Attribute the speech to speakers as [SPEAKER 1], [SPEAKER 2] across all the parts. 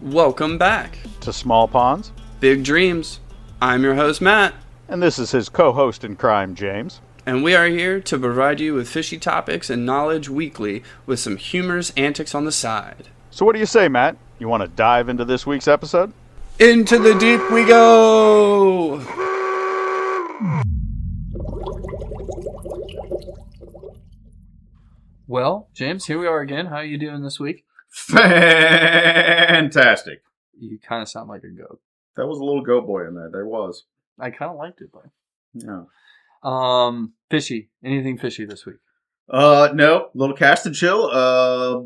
[SPEAKER 1] Welcome back
[SPEAKER 2] to Small Ponds,
[SPEAKER 1] Big Dreams. I'm your host, Matt.
[SPEAKER 2] And this is his co-host in crime, James.
[SPEAKER 1] And we are here to provide you with fishy topics and knowledge weekly with some humorous antics on the side.
[SPEAKER 2] So what do you say, Matt? You want to dive into this week's episode?
[SPEAKER 1] Into the deep we go! Well, James, here we are again. How are you doing this week?
[SPEAKER 3] Fantastic.
[SPEAKER 1] You kind of sound like a goat.
[SPEAKER 3] That was a little goat boy in there. There was.
[SPEAKER 1] I kind of liked it, though.
[SPEAKER 3] Yeah.
[SPEAKER 1] Fishy. Anything fishy this week?
[SPEAKER 3] No. Little cast and chill.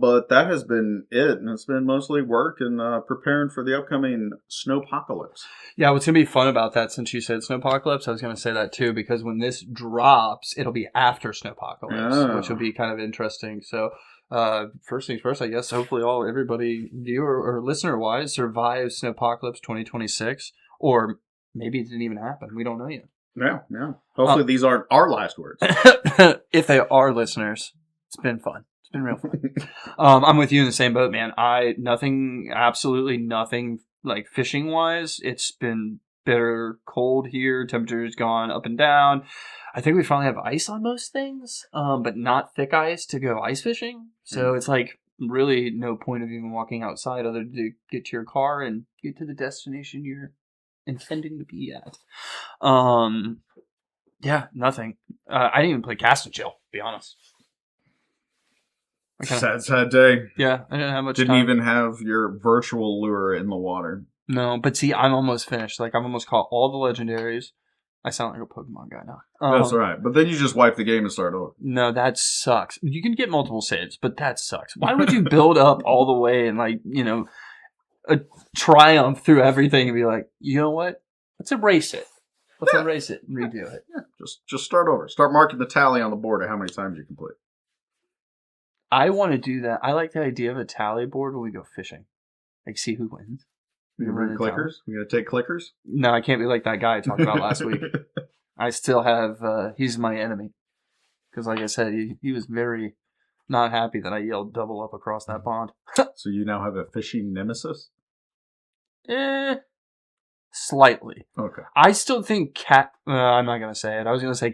[SPEAKER 3] But that has been it. And it's been mostly work and preparing for the upcoming snowpocalypse.
[SPEAKER 1] Yeah, what's going to be fun about that, since you said snowpocalypse, I was going to say that too, because when this drops, it'll be after snowpocalypse, which will be kind of interesting. So, first things first, I guess, hopefully everybody, viewer or listener-wise, survives snowpocalypse 2026, or maybe it didn't even happen. We don't know yet.
[SPEAKER 3] Yeah. Hopefully these aren't our last words.
[SPEAKER 1] If they are listeners, it's been fun. It's been real fun. I'm with you in the same boat, man. Absolutely nothing, like fishing-wise. It's been bitter cold here. Temperature's gone up and down. I think we finally have ice on most things, but not thick ice to go ice fishing. So it's like really no point of even walking outside other than to get to your car and get to the destination you're intending to be at. Yeah, nothing. I didn't even play cast and chill, to be honest.
[SPEAKER 3] Sad day.
[SPEAKER 1] Yeah, I didn't have much
[SPEAKER 3] Didn't
[SPEAKER 1] time.
[SPEAKER 3] even have your virtual lure in the water.
[SPEAKER 1] No, but see, I'm almost finished. Like, I've almost caught all the legendaries. I sound like a Pokemon guy now.
[SPEAKER 3] That's all right. But then you just wipe the game and start over.
[SPEAKER 1] No, that sucks. You can get multiple saves, but that sucks. Why would you build up all the way and, like, a triumph through everything and be like, you know what? Let's erase it. Let's erase it and redo it.
[SPEAKER 3] Yeah, just start over. Start marking the tally on the board of how many times you complete.
[SPEAKER 1] I want to do that. I like the idea of a tally board when we go fishing. Like, see who wins.
[SPEAKER 3] You gonna bring clickers? We gonna take clickers?
[SPEAKER 1] No, I can't be like that guy I talked about last week. I still have, he's my enemy. Because like I said, he was very not happy that I yelled double up across that pond.
[SPEAKER 3] So you now have a fishing nemesis?
[SPEAKER 1] Slightly.
[SPEAKER 3] Okay.
[SPEAKER 1] I still think I'm not going to say it. I was going to say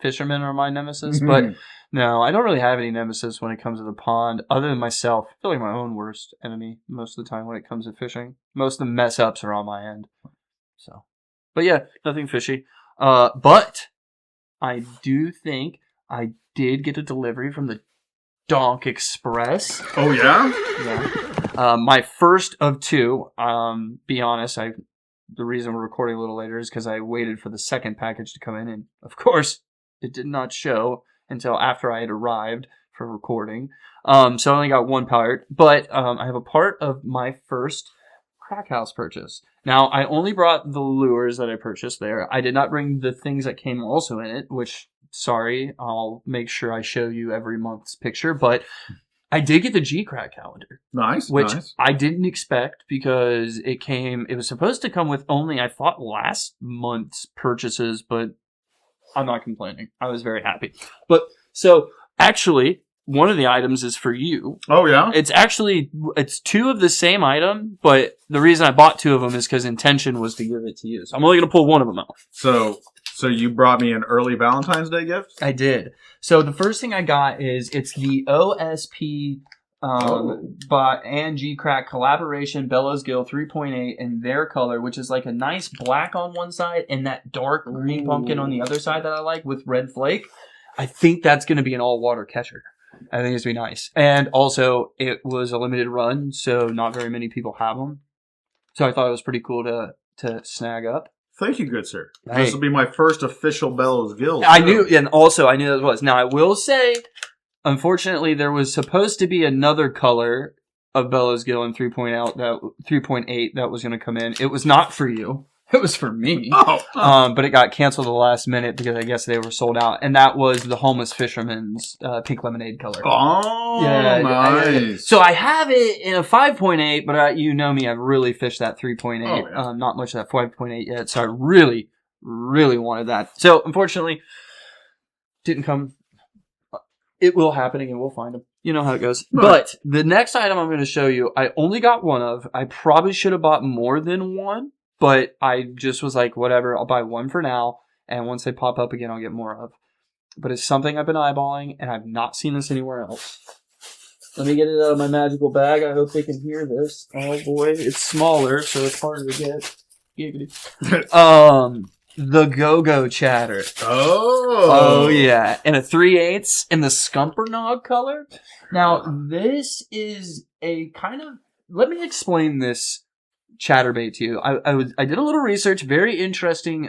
[SPEAKER 1] fishermen are my nemesis, but no, I don't really have any nemesis when it comes to the pond, other than myself. I feel like my own worst enemy most of the time when it comes to fishing. Most of the mess ups are on my end. So, but yeah, nothing fishy. But I do think I did get a delivery from the Donk Express.
[SPEAKER 3] Oh yeah?
[SPEAKER 1] Yeah. My first of two. Be honest, the reason we're recording a little later is because I waited for the second package to come in, and of course, it did not show until after I had arrived for recording. So I only got one part, but I have a part of my first crack house purchase. Now, I only brought the lures that I purchased there. I did not bring the things that came also in it, which, sorry, I'll make sure I show you every month's picture, but I did get the G-Crack calendar.
[SPEAKER 3] Nice.
[SPEAKER 1] Which I didn't expect because it was supposed to come with only, I thought, last month's purchases, but I'm not complaining. I was very happy. But, so, actually, one of the items is for you.
[SPEAKER 3] Oh, yeah?
[SPEAKER 1] It's two of the same item, but the reason I bought two of them is because intention was to give it to you. So I'm only going to pull one of them out.
[SPEAKER 3] So you brought me an early Valentine's Day gift?
[SPEAKER 1] I did. So the first thing I got it's the OSP and G-Crack collaboration Bellows Gill 3.8 in their color, which is like a nice black on one side and that dark green pumpkin on the other side that I like with red flake. I think that's going to be an all-water catcher. I think it's going to be nice. And also, it was a limited run, so not very many people have them. So I thought it was pretty cool to snag up.
[SPEAKER 3] Thank you, good sir.
[SPEAKER 1] Hey.
[SPEAKER 3] This will be my first official Bellows Gill.
[SPEAKER 1] I knew that was. Now, I will say, unfortunately, there was supposed to be another color of Bellows Gill in 3.8 that was going to come in. It was not for you. It was for me. But it got canceled at the last minute because I guess they were sold out. And that was the Homeless Fisherman's pink lemonade color.
[SPEAKER 3] Oh, yeah, nice.
[SPEAKER 1] So I have it in a 5.8, but you know me, I've really fished that 3.8.
[SPEAKER 3] Oh, yeah.
[SPEAKER 1] Not much of that 5.8 yet. So I really, really wanted that. So unfortunately, didn't come It will happen again. We'll find them. You know how it goes.
[SPEAKER 3] Right.
[SPEAKER 1] But the next item I'm going to show you, I only got one of. I probably should have bought more than one, but I just was like, whatever, I'll buy one for now, and once they pop up again, I'll get more of. But it's something I've been eyeballing, and I've not seen this anywhere else. Let me get it out of my magical bag. I hope they can hear this. Oh boy, it's smaller, so it's harder to get. Giggity. The Go-Go Chatter. Oh yeah, and a 3/8 in the Scumpernog color. Now this is a kind of. Let me explain this chatterbait to you. I did a little research. Very interesting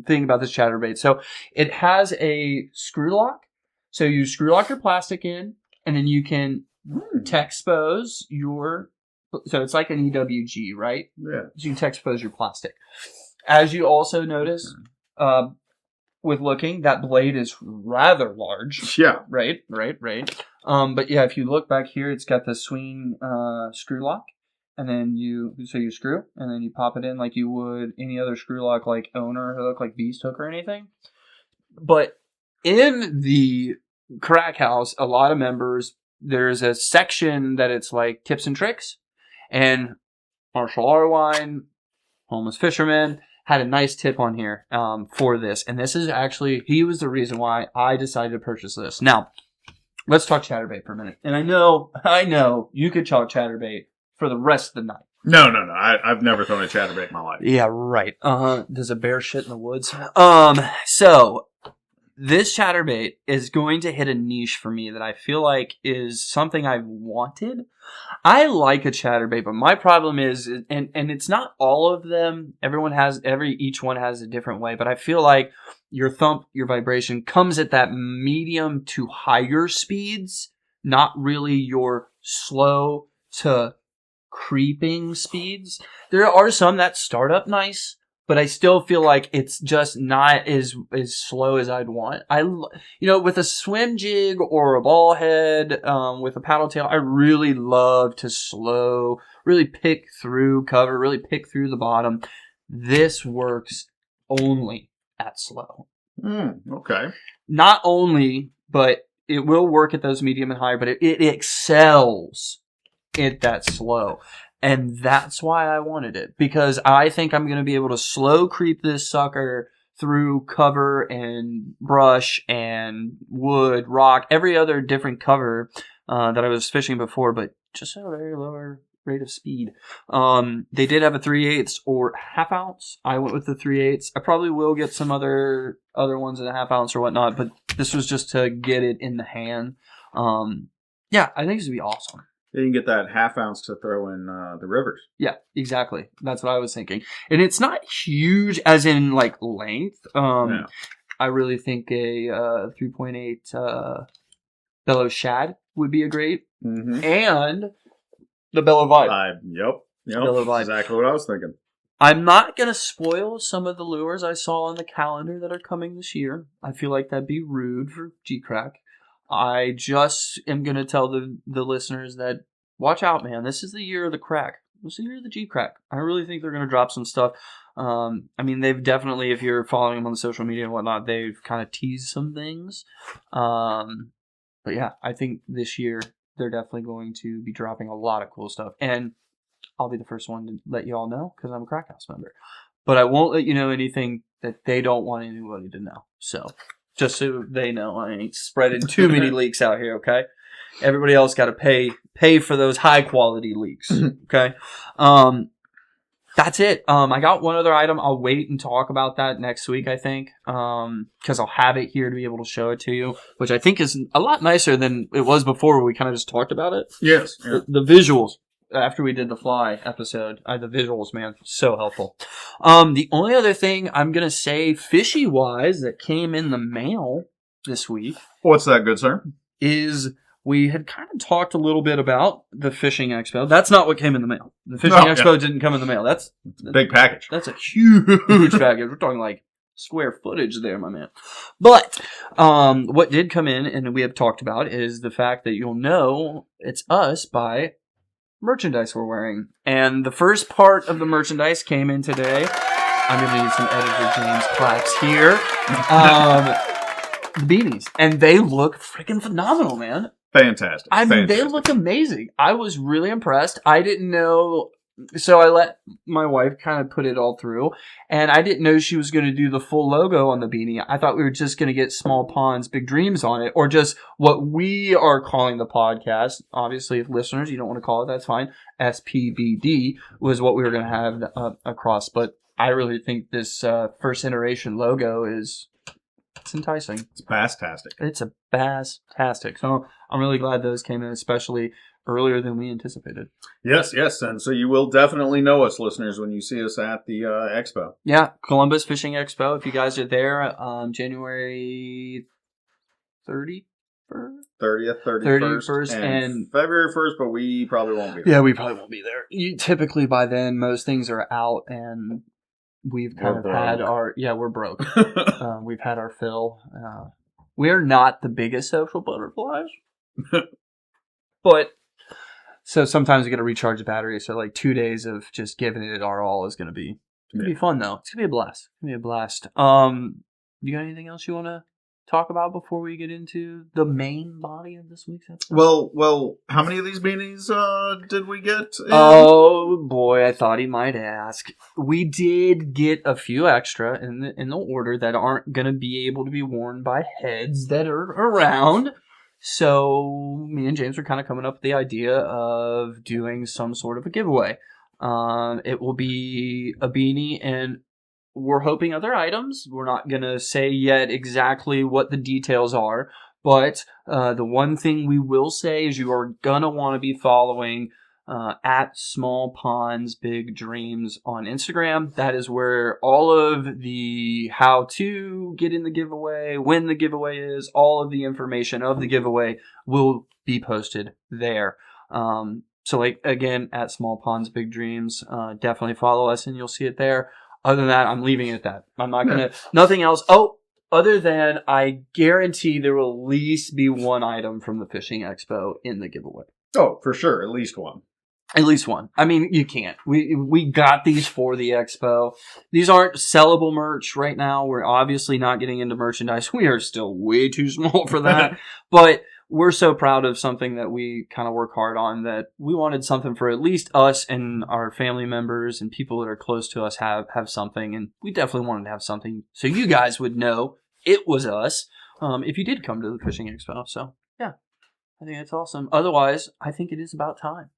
[SPEAKER 1] thing about this chatterbait. So it has a screw lock. So you screw lock your plastic in, and then you can Texpose your. So it's like an EWG, right?
[SPEAKER 3] Yeah.
[SPEAKER 1] So you can Texpose your plastic. As you also notice, with looking, that blade is rather large.
[SPEAKER 3] Yeah.
[SPEAKER 1] Right. But yeah, if you look back here, it's got the swing screw lock. And then you screw, and then you pop it in like you would any other screw lock, like owner hook, like beast hook or anything. But in the Crack House, a lot of members, there's a section that it's like tips and tricks. And Marshall Arwine, Homeless Fisherman, had a nice tip on here for this. And this is actually, he was the reason why I decided to purchase this. Now, let's talk chatterbait for a minute. And I know, you could talk chatterbait for the rest of the night.
[SPEAKER 3] No. I've never thrown a chatterbait in my life.
[SPEAKER 1] Yeah, right. Does a bear shit in the woods? So this chatterbait is going to hit a niche for me that I feel like is something I've wanted. I like a chatterbait, but my problem is, and it's not all of them. Each one has a different way, but I feel like your thump, your vibration comes at that medium to higher speeds, not really your slow to creeping speeds. There are some that start up nice, but I still feel like it's just not as slow as I'd want. With a swim jig or a ball head, with a paddle tail, I really love to really pick through cover, really pick through the bottom. This works only at slow.
[SPEAKER 3] Okay.
[SPEAKER 1] Not only, but it will work at those medium and higher, but it excels at that slow. And that's why I wanted it, because I think I'm going to be able to slow creep this sucker through cover and brush and wood, rock, every other different cover that I was fishing before, but just at a very lower rate of speed. They did have a 3/8 or half ounce. I went with the 3/8. I probably will get some other ones in a half ounce or whatnot, but this was just to get it in the hand. Yeah, I think this would be awesome.
[SPEAKER 3] You can get that half ounce to throw in the rivers.
[SPEAKER 1] Yeah, exactly. That's what I was thinking. And it's not huge as in like length.
[SPEAKER 3] Yeah.
[SPEAKER 1] I really think a 3.8 Bellow Shad would be a great.
[SPEAKER 3] Mm-hmm.
[SPEAKER 1] And the Bellow Vibe.
[SPEAKER 3] Yep.
[SPEAKER 1] Bellow Vibe.
[SPEAKER 3] Exactly what I was thinking.
[SPEAKER 1] I'm not going to spoil some of the lures I saw on the calendar that are coming this year. I feel like that'd be rude for G-Crack. I just am going to tell the listeners that, watch out, man. This is the year of the crack. This is the year of the G-Crack. I really think they're going to drop some stuff. They've definitely, if you're following them on social media and whatnot, they've kind of teased some things. But yeah, I think this year they're definitely going to be dropping a lot of cool stuff. And I'll be the first one to let you all know because I'm a Crack House member. But I won't let you know anything that they don't want anybody to know. So just so they know, I ain't spreading too many leaks out here, okay? Everybody else got to pay for those high quality leaks, okay? That's it. I got one other item. I'll wait and talk about that next week, I think, because I'll have it here to be able to show it to you, which I think is a lot nicer than it was before where we kind of just talked about it.
[SPEAKER 3] Yes. Yeah.
[SPEAKER 1] The visuals. After we did the fly episode, the visuals, man, so helpful. The only other thing I'm going to say fishy-wise that came in the mail this week.
[SPEAKER 3] What's that, good sir?
[SPEAKER 1] Is we had kind of talked a little bit about the fishing expo. That's not what came in the mail. The fishing expo didn't come in the mail. That's
[SPEAKER 3] a big package.
[SPEAKER 1] That's a huge package. We're talking like square footage there, my man. But what did come in, and we have talked about, is the fact that you'll know it's us by merchandise we're wearing. And the first part of the merchandise came in today. I'm going to need some editor James claps here. beanies, and they look freaking phenomenal, man.
[SPEAKER 3] Fantastic.
[SPEAKER 1] I mean,
[SPEAKER 3] Fantastic.
[SPEAKER 1] they look amazing. I was really impressed. I didn't know. So I let my wife kind of put it all through, and I didn't know she was going to do the full logo on the beanie. I thought we were just going to get Small Ponds, Big Dreams on it, or just what we are calling the podcast. Obviously, if listeners, you don't want to call it, that's fine. SPBD was what we were going to have across, but I really think this first iteration logo it's enticing.
[SPEAKER 3] It's fantastic.
[SPEAKER 1] It's a fantastic. So I'm really glad those came in, especially earlier than we anticipated.
[SPEAKER 3] Yes, and so you will definitely know us, listeners, when you see us at the expo.
[SPEAKER 1] Yeah, Columbus Fishing Expo. If you guys are there, January 30th,
[SPEAKER 3] 31st, and February 1st, but we probably won't be there.
[SPEAKER 1] Yeah, we probably won't be there. Typically by then, most things are out, and we've kind of had we're broke. We've had our fill. We're not the biggest social butterflies, but so sometimes we got to recharge the battery. So like 2 days of just giving it our all is going to be fun though. It's going to be a blast. You got anything else you want to talk about before we get into the main body of this week's episode?
[SPEAKER 3] Well, how many of these beanies did we get?
[SPEAKER 1] Oh boy, I thought he might ask. We did get a few extra in the order that aren't going to be able to be worn by heads that are around. So me and James were kind of coming up with the idea of doing some sort of a giveaway. It will be a beanie, and we're hoping other items. We're not going to say yet exactly what the details are, but the one thing we will say is you are going to want to be following at Small Ponds Big Dreams on Instagram. That is where all of the how to get in the giveaway, when the giveaway is, all of the information of the giveaway will be posted there. So like again, at Small Ponds Big Dreams, definitely follow us and you'll see it there. Other than that, I'm leaving it at that. I'm not going to, nothing else. Oh, other than I guarantee there will at least be one item from the Fishing Expo in the giveaway.
[SPEAKER 3] Oh, for sure. At least one.
[SPEAKER 1] At least one. I mean, you can't. We got these for the expo. These aren't sellable merch right now. We're obviously not getting into merchandise. We are still way too small for that. But we're so proud of something that we kind of work hard on that we wanted something for at least us and our family members and people that are close to us have something. And we definitely wanted to have something so you guys would know it was us if you did come to the Fishing Expo. So, yeah, I think that's awesome. Otherwise, I think it is about time.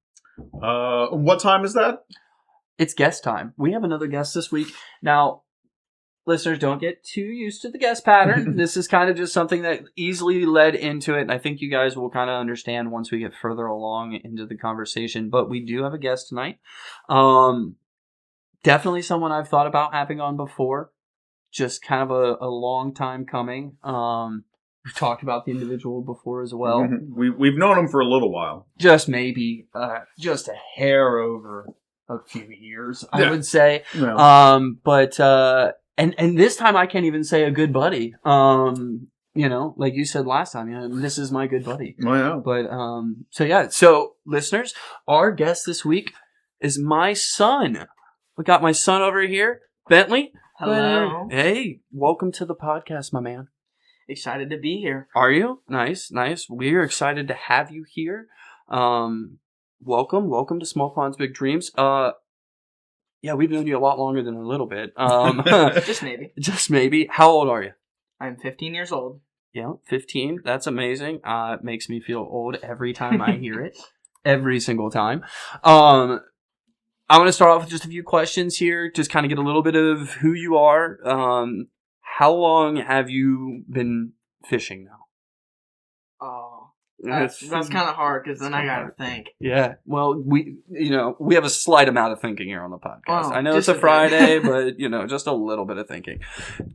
[SPEAKER 3] What time is that?
[SPEAKER 1] It's guest time. We have another guest this week. Now, listeners, don't get too used to the guest pattern. This is kind of just something that easily led into it, and I think you guys will kind of understand once we get further along into the conversation. But we do have a guest tonight. Definitely someone I've thought about having on before. Just kind of a long time coming. We've talked about the individual before as well.
[SPEAKER 3] Mm-hmm. We've known him for a little while.
[SPEAKER 1] Just maybe, just a hair over a few years, I would say. Yeah. And this time I can't even say a good buddy. Like you said last time, this is my good buddy.
[SPEAKER 3] Oh, yeah.
[SPEAKER 1] But, So listeners, our guest this week is my son. We got my son over here, Bentley.
[SPEAKER 4] Hello.
[SPEAKER 1] Hey, welcome to the podcast, my man.
[SPEAKER 4] Excited to be here.
[SPEAKER 1] Are you? Nice. We're excited to have you here. Welcome to Small Ponds Big Dreams. We've known you a lot longer than a little bit. Just maybe. How old are you?
[SPEAKER 4] I'm 15 years old.
[SPEAKER 1] Yeah, 15. That's amazing. It makes me feel old every time I hear it. Every single time. I want to start off with just a few questions here. Just kind of get a little bit of who you are. How long have you been fishing now?
[SPEAKER 4] Oh, that's kind of hard because then I got to think.
[SPEAKER 1] Yeah, well, we have a slight amount of thinking here on the podcast.
[SPEAKER 4] Oh,
[SPEAKER 1] I know it's a Friday, but just a little bit of thinking.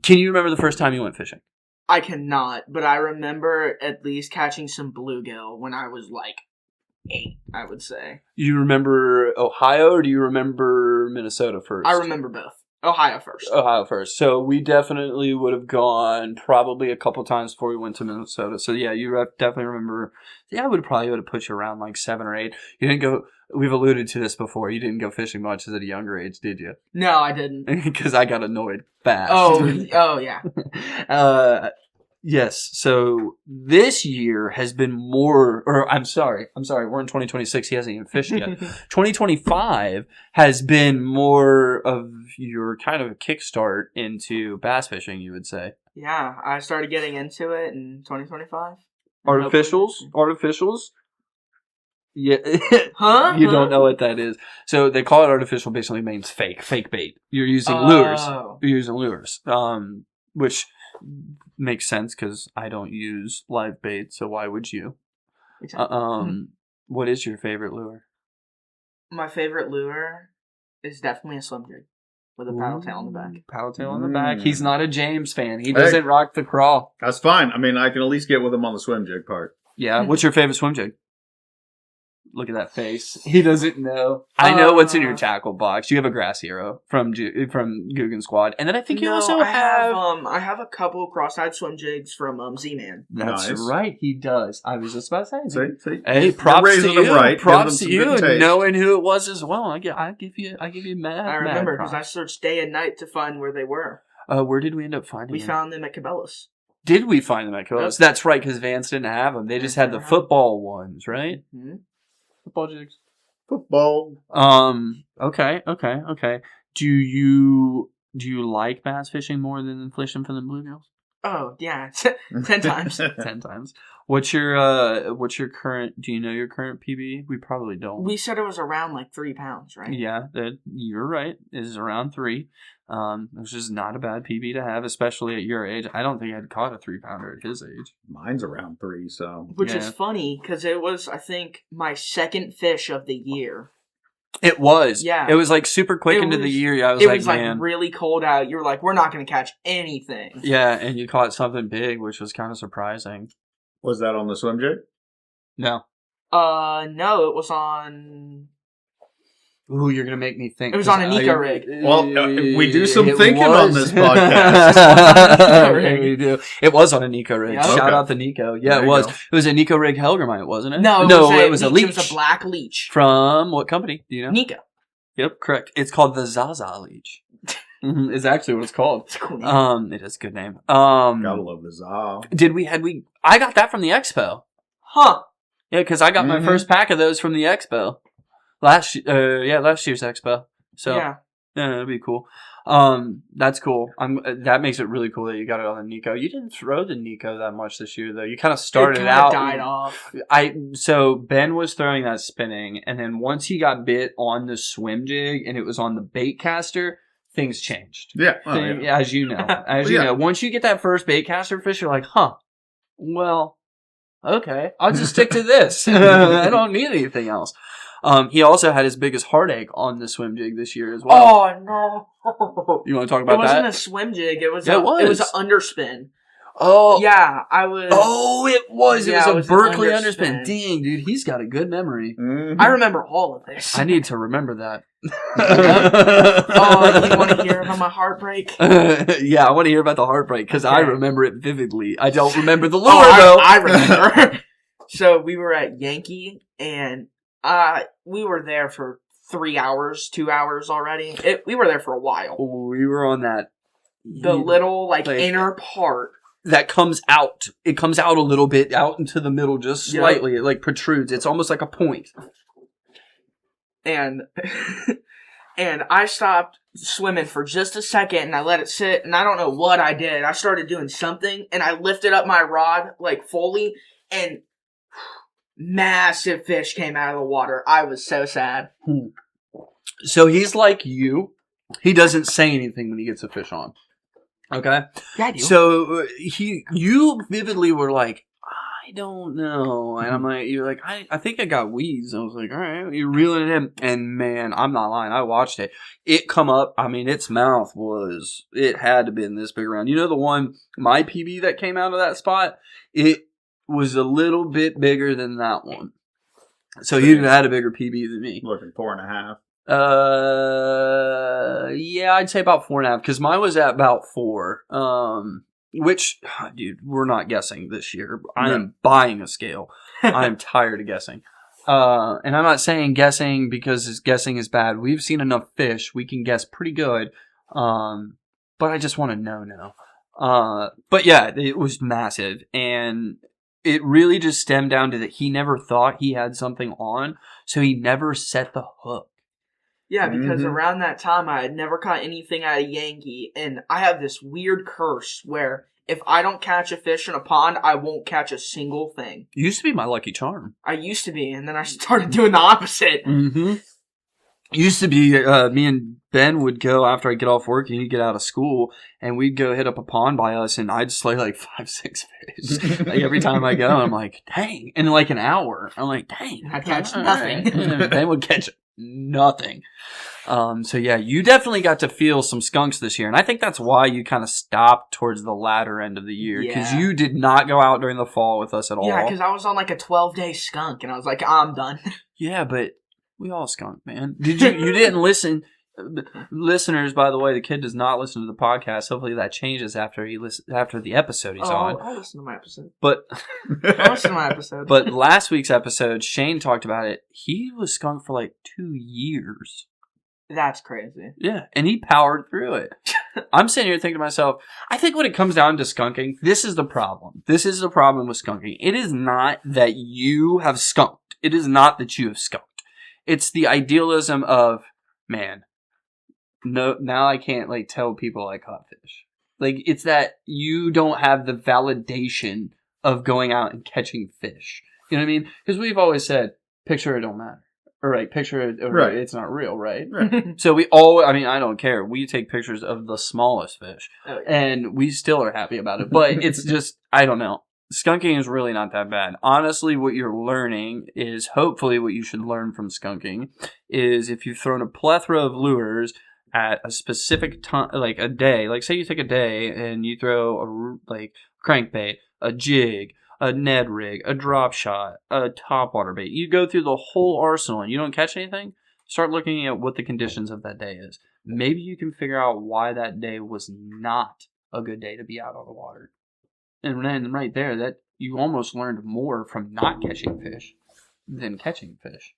[SPEAKER 1] Can you remember the first time you went fishing?
[SPEAKER 4] I cannot, but I remember at least catching some bluegill when I was like 8, I would say.
[SPEAKER 1] You remember Ohio, or do you remember Minnesota first?
[SPEAKER 4] I remember both. Ohio first. So we definitely
[SPEAKER 1] would have gone probably a couple times before we went to Minnesota. So yeah, you definitely remember. Yeah, I would have put you around like 7 or 8. You didn't go. We've alluded to this before. You didn't go fishing much at a younger age, did you?
[SPEAKER 4] No, I didn't.
[SPEAKER 1] Because I got annoyed fast.
[SPEAKER 4] Oh yeah.
[SPEAKER 1] Yes. So this year has been more, or I'm sorry. We're in 2026. He hasn't even fished yet. 2025 has been more of your kind of a kickstart into bass fishing, you would say.
[SPEAKER 4] Yeah, I started getting into it in 2025.
[SPEAKER 1] Artificials. Yeah.
[SPEAKER 4] Huh?
[SPEAKER 1] You don't know what that is. So they call it artificial basically means fake bait. You're using lures. You're using lures. Which makes sense because I don't use live bait, so why would you?
[SPEAKER 4] Exactly.
[SPEAKER 1] What is your favorite lure?
[SPEAKER 4] My favorite lure is definitely a swim jig with a paddle tail on the back.
[SPEAKER 1] Paddle tail on the back. He's not a James fan. He doesn't rock the crawl.
[SPEAKER 3] That's fine. I mean, I can at least get with him on the swim jig part.
[SPEAKER 1] Yeah. What's your favorite swim jig? Look at that face. He doesn't know. I know what's in your tackle box. You have a Grass Hero from Guggen Squad, and then I think you also have.
[SPEAKER 4] I have a couple cross-eyed swim jigs from Z-Man.
[SPEAKER 1] That's
[SPEAKER 3] nice.
[SPEAKER 1] Right, he does. I was just about to say.
[SPEAKER 3] See?
[SPEAKER 1] Hey, props to you.
[SPEAKER 3] Right.
[SPEAKER 1] Props to you, knowing who it was as well. I give you mad.
[SPEAKER 4] I remember because I searched day and night to find where they were.
[SPEAKER 1] Where did we end up finding them?
[SPEAKER 4] We found them at Cabela's.
[SPEAKER 1] Did we find them at Cabela's?
[SPEAKER 4] Yep.
[SPEAKER 1] That's right, because Vance didn't have them. They just had the football ones, right?
[SPEAKER 4] Mm-hmm.
[SPEAKER 1] Football jigs.
[SPEAKER 3] Football.
[SPEAKER 1] Okay. Do you like bass fishing more than fishing for the bluegills?
[SPEAKER 4] Oh yeah, 10 times.
[SPEAKER 1] 10 times. What's your current? Do you know your current PB? We probably don't.
[SPEAKER 4] We said it was around like 3 pounds, right?
[SPEAKER 1] Yeah, you're right. It is around 3. Which is not a bad PB to have, especially at your age. I don't think I'd caught a 3-pounder at his age.
[SPEAKER 3] Mine's around 3, so.
[SPEAKER 4] Which is funny because it was, I think, my second fish of the year.
[SPEAKER 1] It was.
[SPEAKER 4] Yeah.
[SPEAKER 1] It was like super quick into the year. Yeah,
[SPEAKER 4] it was like really cold out. You were like, we're not going to catch anything.
[SPEAKER 1] Yeah, and you caught something big, which was kind of surprising.
[SPEAKER 3] Was that on the swim jig?
[SPEAKER 1] No.
[SPEAKER 4] No, it was on.
[SPEAKER 1] Ooh, you're gonna make me think.
[SPEAKER 4] It was on a Nico rig.
[SPEAKER 3] Well, we do some thinking on this podcast.
[SPEAKER 1] We do. It was on a Nico rig.
[SPEAKER 4] Yep.
[SPEAKER 1] Shout out to Nico. Yeah,
[SPEAKER 3] There
[SPEAKER 1] it was.
[SPEAKER 3] go.
[SPEAKER 1] It was a Nico rig Helgermite, wasn't it?
[SPEAKER 4] No,
[SPEAKER 1] it was a leech.
[SPEAKER 4] It was a black leech.
[SPEAKER 1] From what company? Do you know?
[SPEAKER 4] Nico.
[SPEAKER 1] Yep, correct. It's called the Zaza leech. Is actually what it's called.
[SPEAKER 4] It's a cool name.
[SPEAKER 1] It is a good name.
[SPEAKER 3] Gotta love the Za.
[SPEAKER 1] I got that from the expo.
[SPEAKER 4] Huh.
[SPEAKER 1] Yeah, because I got my first pack of those from the expo. Last year's expo. So yeah, that'd be cool. That's cool. That makes it really cool that you got it on the Nico. You didn't throw the Nico that much this year though. You kind of started out.
[SPEAKER 4] Died off.
[SPEAKER 1] So Ben was throwing that spinning, and then once he got bit on the swim jig and it was on the bait caster, things changed.
[SPEAKER 3] Yeah.
[SPEAKER 1] As you know, once you get that first bait caster fish, you're like, well, okay, I'll just stick to this. I don't need anything else. He also had his biggest heartache on the swim jig this year as well.
[SPEAKER 4] Oh no!
[SPEAKER 1] You want to talk about that?
[SPEAKER 4] It wasn't a swim jig. It was.
[SPEAKER 1] Yeah,
[SPEAKER 4] it was an underspin.
[SPEAKER 1] Oh
[SPEAKER 4] yeah, I was.
[SPEAKER 1] Oh, it was.
[SPEAKER 4] Yeah,
[SPEAKER 1] it was a Berkeley
[SPEAKER 4] an
[SPEAKER 1] underspin. Dang, dude, he's got a good memory.
[SPEAKER 3] Mm-hmm.
[SPEAKER 4] I remember all of this.
[SPEAKER 1] I need to remember that.
[SPEAKER 4] Oh, you want to hear about my heartbreak?
[SPEAKER 1] Yeah, I want to hear about the heartbreak because I remember it vividly. I don't remember the lure
[SPEAKER 4] though.
[SPEAKER 1] though.
[SPEAKER 4] I remember. So we were at Yankee and. We were there for 3 hours, 2 hours already. We were there for a while.
[SPEAKER 1] We were on that.
[SPEAKER 4] The little, inner part.
[SPEAKER 1] That comes out. It comes out a little bit, out into the middle just slightly. Yep. It, protrudes. It's almost like a point.
[SPEAKER 4] And I stopped swimming for just a second, and I let it sit, and I don't know what I did. I started doing something, and I lifted up my rod, fully, and... massive fish came out of the water. I was so sad.
[SPEAKER 1] So he's like you. He doesn't say anything when he gets a fish on. Okay?
[SPEAKER 4] Yeah, I do.
[SPEAKER 1] So you vividly were like, I don't know. And I'm like, you're like, I think I got weeds. I was like, all right, you're reeling it in. And man, I'm not lying. I watched it. It come up. I mean, its mouth it had to be in this big around. You know the one, my PB that came out of that spot? It was a little bit bigger than that one. So you had a bigger PB than me.
[SPEAKER 3] Looking 4.5.
[SPEAKER 1] Yeah, I'd say about 4.5 because mine was at about 4. Which, dude, we're not guessing this year. I am buying a scale. I am tired of guessing. And I'm not saying guessing because guessing is bad. We've seen enough fish. We can guess pretty good. But I just want to know now. But yeah, it was massive, and it really just stemmed down to that he never thought he had something on, so he never set the hook.
[SPEAKER 4] Yeah, because around that time I had never caught anything out of Yankee, and I have this weird curse where if I don't catch a fish in a pond, I won't catch a single thing.
[SPEAKER 1] It used to be my lucky charm.
[SPEAKER 4] I used to be, and then I started doing the opposite.
[SPEAKER 1] Mm-hmm. Used to be, me and Ben would go after I get off work and he'd get out of school, and we'd go hit up a pond by us, and I'd slay like 5-6 fish. Like every time I go, I'm like, dang. In like an hour, I'm like, dang.
[SPEAKER 4] I'd catch nothing.
[SPEAKER 1] And Ben would catch nothing. So yeah, you definitely got to feel some skunks this year, and I think that's why you kind of stopped towards the latter end of the year, because you did not go out during the fall with us at all.
[SPEAKER 4] Yeah, because I was on like a 12-day skunk, and I was like, I'm done. Yeah,
[SPEAKER 1] but we all skunk, man. You didn't listen. Listeners, by the way, the kid does not listen to the podcast. Hopefully that changes after the episode he's on.
[SPEAKER 4] I'll listen to my episode.
[SPEAKER 1] But
[SPEAKER 4] I'll listen to my episode.
[SPEAKER 1] But last week's episode, Shane talked about it. He was skunked for like 2 years.
[SPEAKER 4] That's crazy.
[SPEAKER 1] Yeah, and he powered through it. I'm sitting here thinking to myself, I think when it comes down to skunking, this is the problem. This is the problem with skunking. It is not that you have skunked. It is not that you have skunked. It's the idealism of, man, no, now I can't like tell people I caught fish. Like, it's that you don't have the validation of going out and catching fish. You know what I mean? Because we've always said, picture it don't matter. Or right, picture it, or right. It's not real, right? So we all, I mean, I don't care. We take pictures of the smallest fish. Oh, yeah. And we still are happy about it. But it's just, I don't know. Skunking is really not that bad. Honestly, what you're learning is, hopefully what you should learn from skunking, is if you've thrown a plethora of lures at a specific time, like a day, like say you take a day and you throw a like crankbait, a jig, a Ned rig, a drop shot, a topwater bait. You go through the whole arsenal and you don't catch anything, start looking at what the conditions of that day is. Maybe you can figure out why that day was not a good day to be out on the water. And then right there, that you almost learned more from not catching fish than catching fish.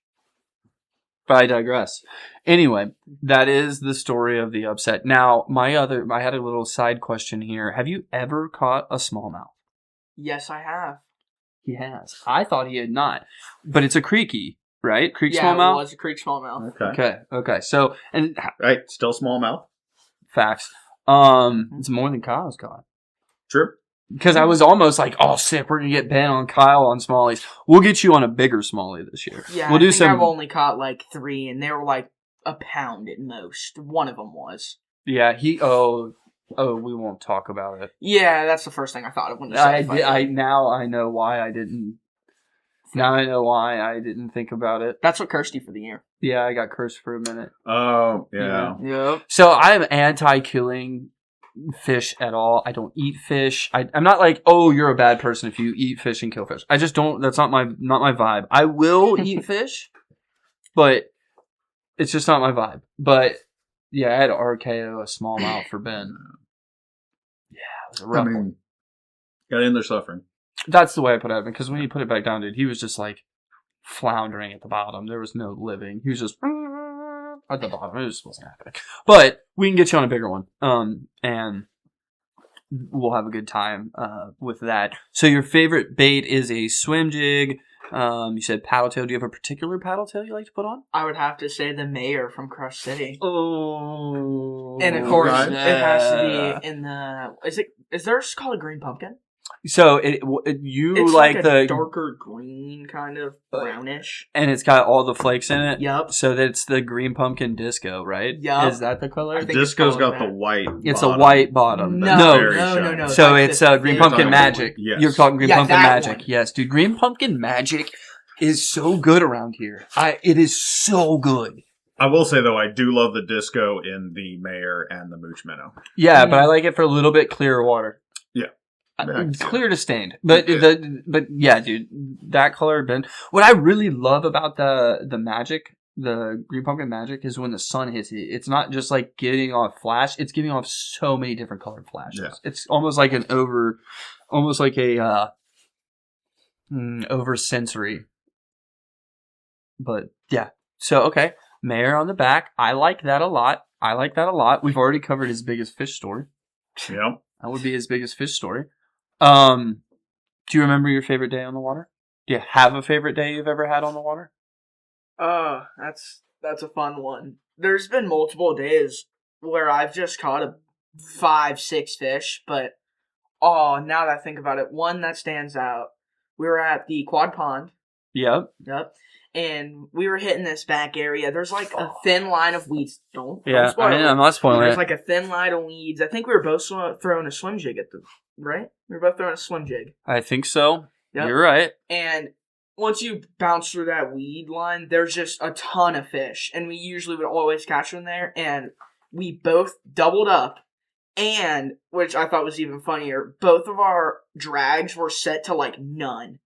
[SPEAKER 1] But I digress. Anyway, that is the story of the upset. Now, I had a little side question here. Have you ever caught a smallmouth?
[SPEAKER 4] Yes, I have.
[SPEAKER 1] He has. I thought he had not. But it's a creeky, right? Creek smallmouth?
[SPEAKER 4] Yeah, it was a creek smallmouth.
[SPEAKER 1] Okay. So, and
[SPEAKER 3] right, still smallmouth.
[SPEAKER 1] Facts. It's more than Kyle's caught.
[SPEAKER 3] True.
[SPEAKER 1] Because I was almost like, oh, sick, we're going to get Ben on Kyle on smallies. We'll get you on a bigger smallie this year.
[SPEAKER 4] Yeah,
[SPEAKER 1] we'll
[SPEAKER 4] I've only caught like 3, and they were like a pound at most. One of them was.
[SPEAKER 1] Yeah, we won't talk about it.
[SPEAKER 4] Yeah, that's the first thing I thought of when you said it.
[SPEAKER 1] Now I know why I didn't. Now I know why I didn't think about it.
[SPEAKER 4] That's what cursed you for the year.
[SPEAKER 1] Yeah, I got cursed for a minute.
[SPEAKER 3] Oh, yeah.
[SPEAKER 4] Yep.
[SPEAKER 1] So I am anti-killing fish at all. I don't eat fish. I'm not like, oh, you're a bad person if you eat fish and kill fish. I just don't. That's not my vibe. I will eat fish, but it's just not my vibe. But yeah, I had to RKO a smallmouth for Ben. Yeah, it was a rough one.
[SPEAKER 3] Got in there suffering.
[SPEAKER 1] That's the way I put it, because when he put it back down, dude, he was just like floundering at the bottom. There was no living. He was just at the bottom. It just wasn't happening. But we can get you on a bigger one. And we'll have a good time with that. So your favorite bait is a swim jig. You said paddle tail. Do you have a particular paddle tail you like to put on?
[SPEAKER 4] I would have to say the Mayor from Crush City.
[SPEAKER 1] Oh.
[SPEAKER 4] And of course, it has to be in the... Is theirs called a green pumpkin?
[SPEAKER 1] So it's
[SPEAKER 4] like the darker green, kind of brownish,
[SPEAKER 1] and it's got all the flakes in it.
[SPEAKER 4] Yep.
[SPEAKER 1] So that's the green pumpkin disco, right?
[SPEAKER 4] Yep.
[SPEAKER 1] Is that the color?
[SPEAKER 3] Disco's got the white.
[SPEAKER 1] It's a white bottom.
[SPEAKER 4] No.
[SPEAKER 1] So it's Green Pumpkin Magic.
[SPEAKER 3] Yes.
[SPEAKER 1] You're talking Green Pumpkin Magic.
[SPEAKER 4] One.
[SPEAKER 1] Yes, dude. Green Pumpkin Magic is so good around here. It is so good.
[SPEAKER 3] I will say though, I do love the disco in the Mayor and the Mooch Minnow.
[SPEAKER 1] Yeah, but I like it for a little bit clearer water.
[SPEAKER 3] Yeah.
[SPEAKER 1] Clear to stained, but yeah, dude, that color Ben. What I really love about the magic, the Green Pumpkin Magic, is when the sun hits it. It's not just like getting off flash; it's giving off so many different colored flashes. Yeah. It's almost like over sensory. But yeah, so okay, Mayor on the back. I like that a lot. We've already covered his biggest fish story.
[SPEAKER 3] Yeah.
[SPEAKER 1] That would be his biggest fish story. Do you remember your favorite day on the water? Do you have a favorite day you've ever had on the water?
[SPEAKER 4] That's a fun one. There's been multiple days where I've just caught 5-6 fish, but now that I think about it, one that stands out. We were at the Quad Pond.
[SPEAKER 1] Yep.
[SPEAKER 4] And we were hitting this back area. There's like a thin line of weeds. Don't
[SPEAKER 1] Yeah,
[SPEAKER 4] spoil it.
[SPEAKER 1] I'm not spoiling
[SPEAKER 4] There's
[SPEAKER 1] it.
[SPEAKER 4] like a thin line of weeds. I think we were both throwing a swim jig at right? We were both throwing a swim jig.
[SPEAKER 1] I think so.
[SPEAKER 4] Yep.
[SPEAKER 1] You're right.
[SPEAKER 4] And once you bounce through that weed line, there's just a ton of fish. And we usually would always catch them there. And we both doubled up. And, which I thought was even funnier, both of our drags were set to like none.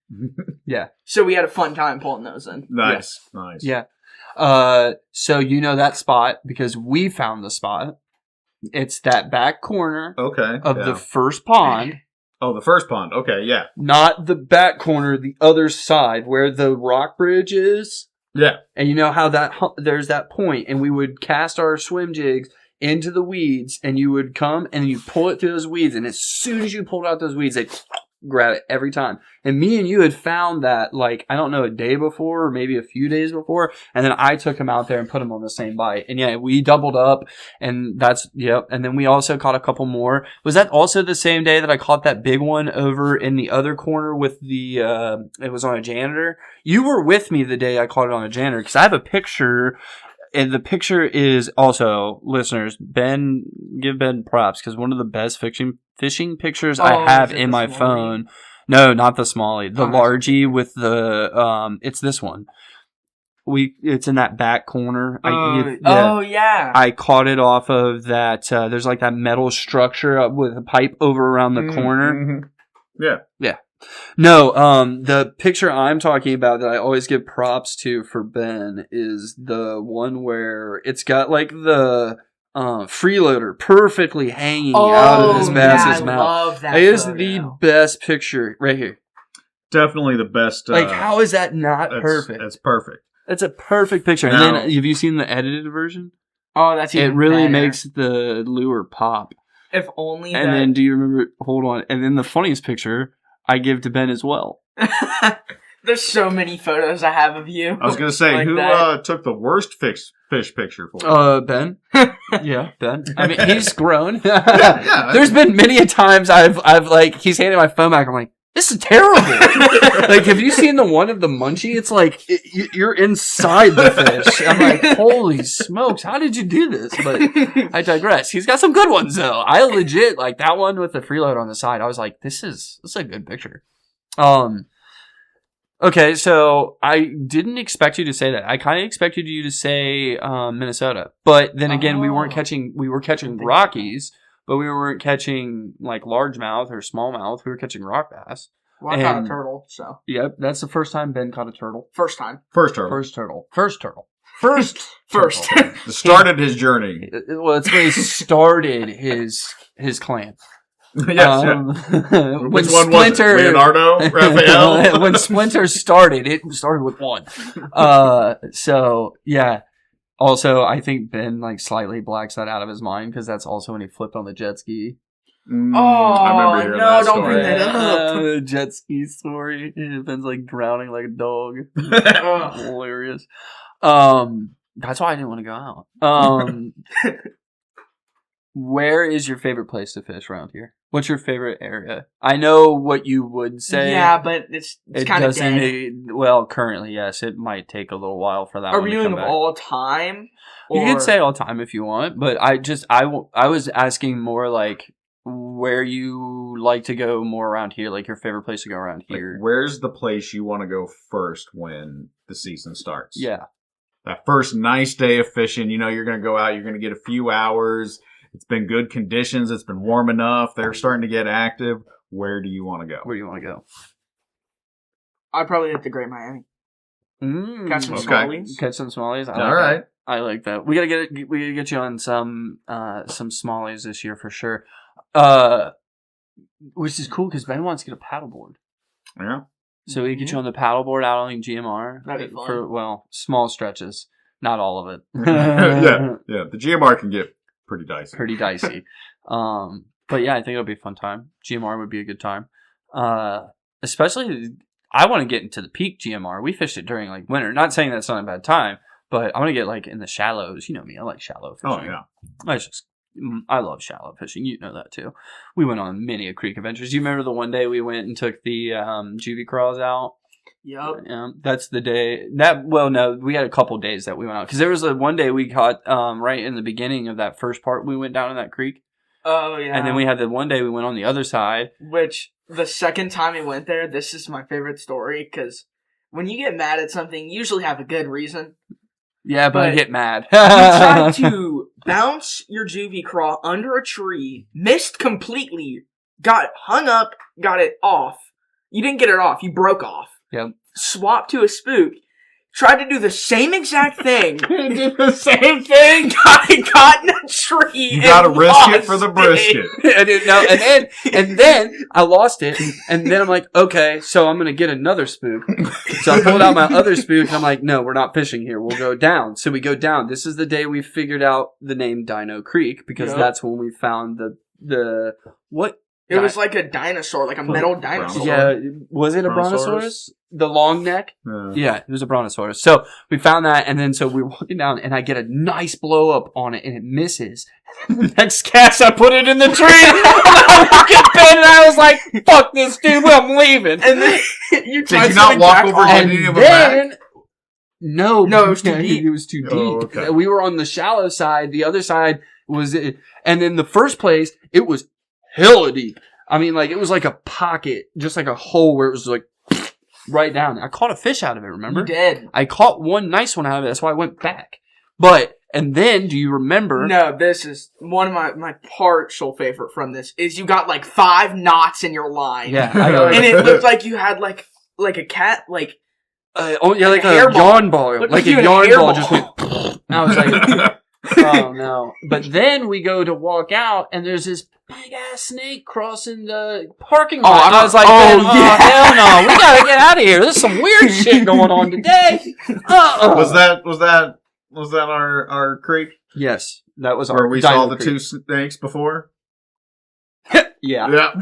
[SPEAKER 1] Yeah.
[SPEAKER 4] So we had a fun time pulling those in.
[SPEAKER 3] Nice.
[SPEAKER 1] Yeah. So you know that spot because we found the spot. It's that back corner of the first pond.
[SPEAKER 3] Oh, the first pond. Okay, yeah.
[SPEAKER 1] Not the back corner, the other side where the rock bridge is.
[SPEAKER 3] Yeah.
[SPEAKER 1] And you know how there's that point, and we would cast our swim jigs into the weeds, and you would come and you pull it through those weeds, and as soon as you pulled out those weeds, they'd grab it every time. And me and you had found that, like, I don't know, a day before or maybe a few days before, and then I took him out there and put him on the same bite. And yeah, we doubled up, and and then we also caught a couple more. Was that also the same day that I caught that big one over in the other corner with it was on a janitor? You were with me the day I caught it on a janitor, because I have a picture. And the picture is also, listeners, give Ben props, because one of the best fishing pictures I have in my phone. No, not the smallie. The largie with the, it's this one. It's in that back corner.
[SPEAKER 4] Yeah.
[SPEAKER 1] I caught it off of that, there's like that metal structure with a pipe over around the corner.
[SPEAKER 3] Mm-hmm. Yeah.
[SPEAKER 1] Yeah. No, the picture I'm talking about that I always give props to for Ben is the one where it's got like the freeloader perfectly hanging out of his bass's mouth.
[SPEAKER 4] I love that.
[SPEAKER 1] It is the best picture right here.
[SPEAKER 3] Definitely the best.
[SPEAKER 1] Like, how is that not perfect?
[SPEAKER 3] That's perfect.
[SPEAKER 1] That's a perfect picture. And then, have you seen the edited version?
[SPEAKER 4] Oh, that's even
[SPEAKER 1] It really
[SPEAKER 4] better.
[SPEAKER 1] makes the lure pop.
[SPEAKER 4] If only.
[SPEAKER 1] And then, do you remember? Hold on. And then the funniest picture I give to Ben as well.
[SPEAKER 4] There's so many photos I have of you.
[SPEAKER 3] I was going to say,
[SPEAKER 4] like
[SPEAKER 3] who took the worst fish picture for you?
[SPEAKER 1] Ben. Yeah, Ben. I mean, he's grown.
[SPEAKER 3] Yeah.
[SPEAKER 1] There's been many a times I've like, he's handed my phone back. I'm like, this is terrible. Like, have you seen the one of the munchie? It's like, you're inside the fish. I'm like, holy smokes, how did you do this? But I digress. He's got some good ones, though. I legit, like, that one with the freeload on the side, I was like, this is a good picture. Okay, so I didn't expect you to say that. I kind of expected you to say Minnesota. But then again, we were catching Rockies. But we weren't catching, like, largemouth or smallmouth. We were catching rock bass.
[SPEAKER 4] Well, I caught a turtle, so.
[SPEAKER 1] Yep, that's the first time Ben caught a turtle.
[SPEAKER 4] First time.
[SPEAKER 3] First turtle.
[SPEAKER 1] It
[SPEAKER 3] started his journey.
[SPEAKER 1] Well, it's when he started his clan.
[SPEAKER 3] Yes.
[SPEAKER 1] When
[SPEAKER 3] Which one was it? Leonardo? Raphael?
[SPEAKER 1] When Splinter started, it started with one. So, yeah. Also, I think Ben like slightly blacks that out of his mind because that's also when he flipped on the jet ski.
[SPEAKER 3] I remember hearing that
[SPEAKER 4] don't
[SPEAKER 3] story.
[SPEAKER 4] bring that up.
[SPEAKER 1] The jet ski story. Ben's like drowning like a dog. Hilarious. That's why I didn't want to go out. Where is your favorite place to fish around here? What's your favorite area? I know what you would say.
[SPEAKER 4] Yeah, but it's kind of dead.
[SPEAKER 1] Well, currently, yes. It might take a little while for that
[SPEAKER 4] Are
[SPEAKER 1] one
[SPEAKER 4] we
[SPEAKER 1] to
[SPEAKER 4] doing
[SPEAKER 1] come
[SPEAKER 4] of
[SPEAKER 1] back.
[SPEAKER 4] all time?
[SPEAKER 1] You can say all time if you want, but I was asking more like where you like to go more around here, like your favorite place to go around here.
[SPEAKER 3] Like, where's the place you want to go first when the season starts?
[SPEAKER 1] Yeah.
[SPEAKER 3] That first nice day of fishing, you're going to go out, you're going to get a few hours. It's been good conditions. It's been warm enough. They're starting to get active. Where do you want to go?
[SPEAKER 1] Where do you want to go?
[SPEAKER 4] I'd probably hit the Great Miami. Catch some smallies.
[SPEAKER 1] Catch some smallies.
[SPEAKER 3] All right.
[SPEAKER 1] I like that. We gotta get you on some smallies this year for sure. Which is cool because Ben wants to get a paddleboard.
[SPEAKER 3] Yeah.
[SPEAKER 1] So we get you on the paddleboard out on GMR.
[SPEAKER 4] That'd be fun.
[SPEAKER 1] For small stretches, not all of it.
[SPEAKER 3] Yeah. The GMR can get pretty dicey.
[SPEAKER 1] But yeah, I think it'll be a fun time. GMR would be a good time. Especially, I want to get into the peak GMR. We fished it during like winter. Not saying that's not a bad time, but I want to get like in the shallows. You know me, I like shallow fishing.
[SPEAKER 3] Oh yeah.
[SPEAKER 1] I love shallow fishing. You know that too. We went on many a creek adventures. Do you remember the one day we went and took the juvie crawls out?
[SPEAKER 4] Yep.
[SPEAKER 1] That's the day. No, we had a couple days that we went out because there was one day we caught right in the beginning of that first part. We went down in that creek.
[SPEAKER 4] Oh yeah.
[SPEAKER 1] And then we had the one day we went on the other side.
[SPEAKER 4] Which the second time we went there, this is my favorite story because when you get mad at something, you usually have a good reason.
[SPEAKER 1] Yeah, but I get mad.
[SPEAKER 4] You tried to bounce your juvie craw under a tree, missed completely, got hung up, got it off. You didn't get it off, you broke off.
[SPEAKER 1] Yep.
[SPEAKER 4] Swapped to a spook. Tried to do the same exact thing.
[SPEAKER 3] Did the same thing.
[SPEAKER 4] Got caught in a tree.
[SPEAKER 3] You gotta risk it for the brisket.
[SPEAKER 1] And then I lost it. And then I'm like, okay, so I'm going to get another spook. So I pulled out my other spook and I'm like, no, we're not fishing here. We'll go down. So we go down. This is the day we figured out the name Dino Creek because that's when we found the what?
[SPEAKER 4] It was like a dinosaur, like a metal dinosaur.
[SPEAKER 1] Yeah, was it a brontosaurus? The long neck? Yeah, it was a brontosaurus. So we found that, and then so we were walking down, and I get a nice blow up on it, and it misses. The next cast, I put it in the tree. And I was like, "Fuck this, dude! I'm leaving."
[SPEAKER 4] And then
[SPEAKER 3] did you not walk over any of them back?
[SPEAKER 1] No,
[SPEAKER 4] it was too deep.
[SPEAKER 1] It was too deep.
[SPEAKER 3] Oh, okay.
[SPEAKER 1] We were on the shallow side. The other side was, and then the first place, it was hella deep. I mean, like, it was like a pocket, just like a hole where it was like right down. I caught a fish out of it, remember?
[SPEAKER 4] You did.
[SPEAKER 1] I caught one nice one out of it. That's why I went back. And then, do you remember?
[SPEAKER 4] No, this is one of my partial favorite from this is you got like 5 knots in your line.
[SPEAKER 1] Yeah. I got
[SPEAKER 4] and it looked like you had like a cat, like.
[SPEAKER 1] Like a yarn ball. Like a yarn ball just went. I was like, oh no. But then we go to walk out and there's this big ass snake crossing the parking lot. And I was like, hell no. We gotta get out of here. There's some weird shit going on today.
[SPEAKER 3] Was that our creek?
[SPEAKER 1] Yes. That was
[SPEAKER 3] where
[SPEAKER 1] our
[SPEAKER 3] we saw the creek. 2 snakes before?
[SPEAKER 1] Yeah.
[SPEAKER 3] Yeah.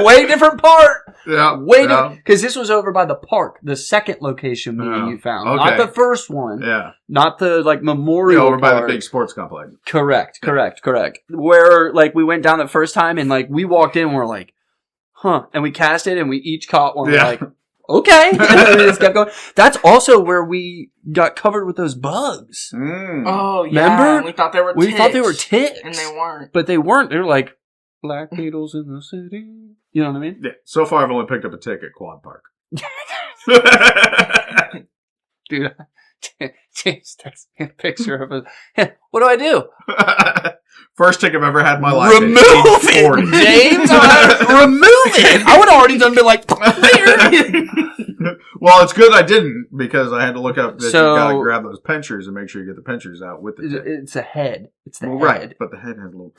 [SPEAKER 1] Way different part.
[SPEAKER 3] Yeah.
[SPEAKER 1] Way different. Because this was over by the park, the second location me and you found.
[SPEAKER 3] Okay.
[SPEAKER 1] Not the first one.
[SPEAKER 3] Yeah.
[SPEAKER 1] Not the, memorial
[SPEAKER 3] over by
[SPEAKER 1] park.
[SPEAKER 3] the big sports complex.
[SPEAKER 1] Correct. Where, we went down the first time and, we walked in and we're like, huh. And we cast it and we each caught one.
[SPEAKER 3] Yeah.
[SPEAKER 1] We're like, okay. And then we just kept going. That's also where we got covered with those bugs.
[SPEAKER 3] Mm.
[SPEAKER 4] Oh, yeah.
[SPEAKER 1] Remember?
[SPEAKER 4] And we thought they were ticks.
[SPEAKER 1] We thought they were ticks.
[SPEAKER 4] And they weren't.
[SPEAKER 1] But they weren't. They were like, black beetles in the city. You know what I mean?
[SPEAKER 3] Yeah. So far, I've only picked up a tick at Quad Park.
[SPEAKER 1] Dude, James texted me a picture of it. What do I do?
[SPEAKER 3] First tick I've ever had in my life.
[SPEAKER 1] Remove it, James! Remove it! I would have already done been like,
[SPEAKER 3] well, it's good I didn't, because I had to look up that you gotta grab those pinchers and make sure you get the pinchers out with the tick.
[SPEAKER 1] It's a head. It's the head.
[SPEAKER 3] Right, but the head has a little...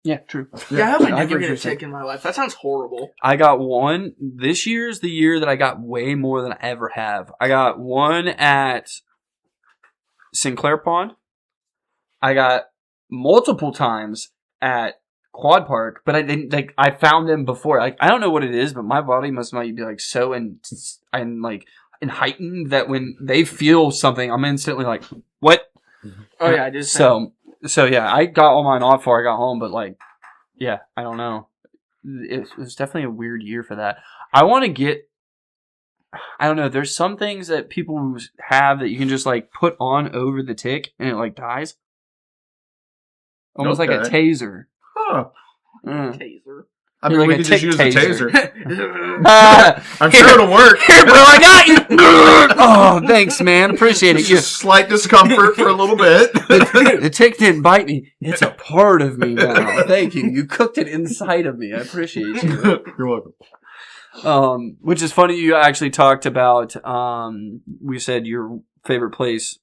[SPEAKER 1] Yeah, true.
[SPEAKER 4] Yeah, I hope I never get a tick in my life. That sounds horrible.
[SPEAKER 1] I got one. This year's the year that I got way more than I ever have. I got one at Sinclair Pond. I got multiple times at Quad Park, but I didn't, I found them before. I don't know what it is, but my body must be so heightened that when they feel something, I'm instantly like, what?
[SPEAKER 4] Oh yeah, I just
[SPEAKER 1] So yeah, I got all mine off before I got home, but yeah, I don't know. It was definitely a weird year for that. I want to get, I don't know, there's some things that people have that you can just put on over the tick and it dies. Almost like a taser.
[SPEAKER 3] Huh.
[SPEAKER 4] Taser.
[SPEAKER 3] I mean, we could just use the taser. I'm
[SPEAKER 1] Here,
[SPEAKER 3] sure it'll work.
[SPEAKER 1] Here, bro, I got you. Oh, thanks, man. Appreciate it.
[SPEAKER 3] Just slight discomfort for a little bit.
[SPEAKER 1] The tick didn't bite me. It's a part of me now. Thank you. You cooked it inside of me. I appreciate you.
[SPEAKER 3] You're welcome.
[SPEAKER 1] Which is funny. You actually talked about. We said your favorite place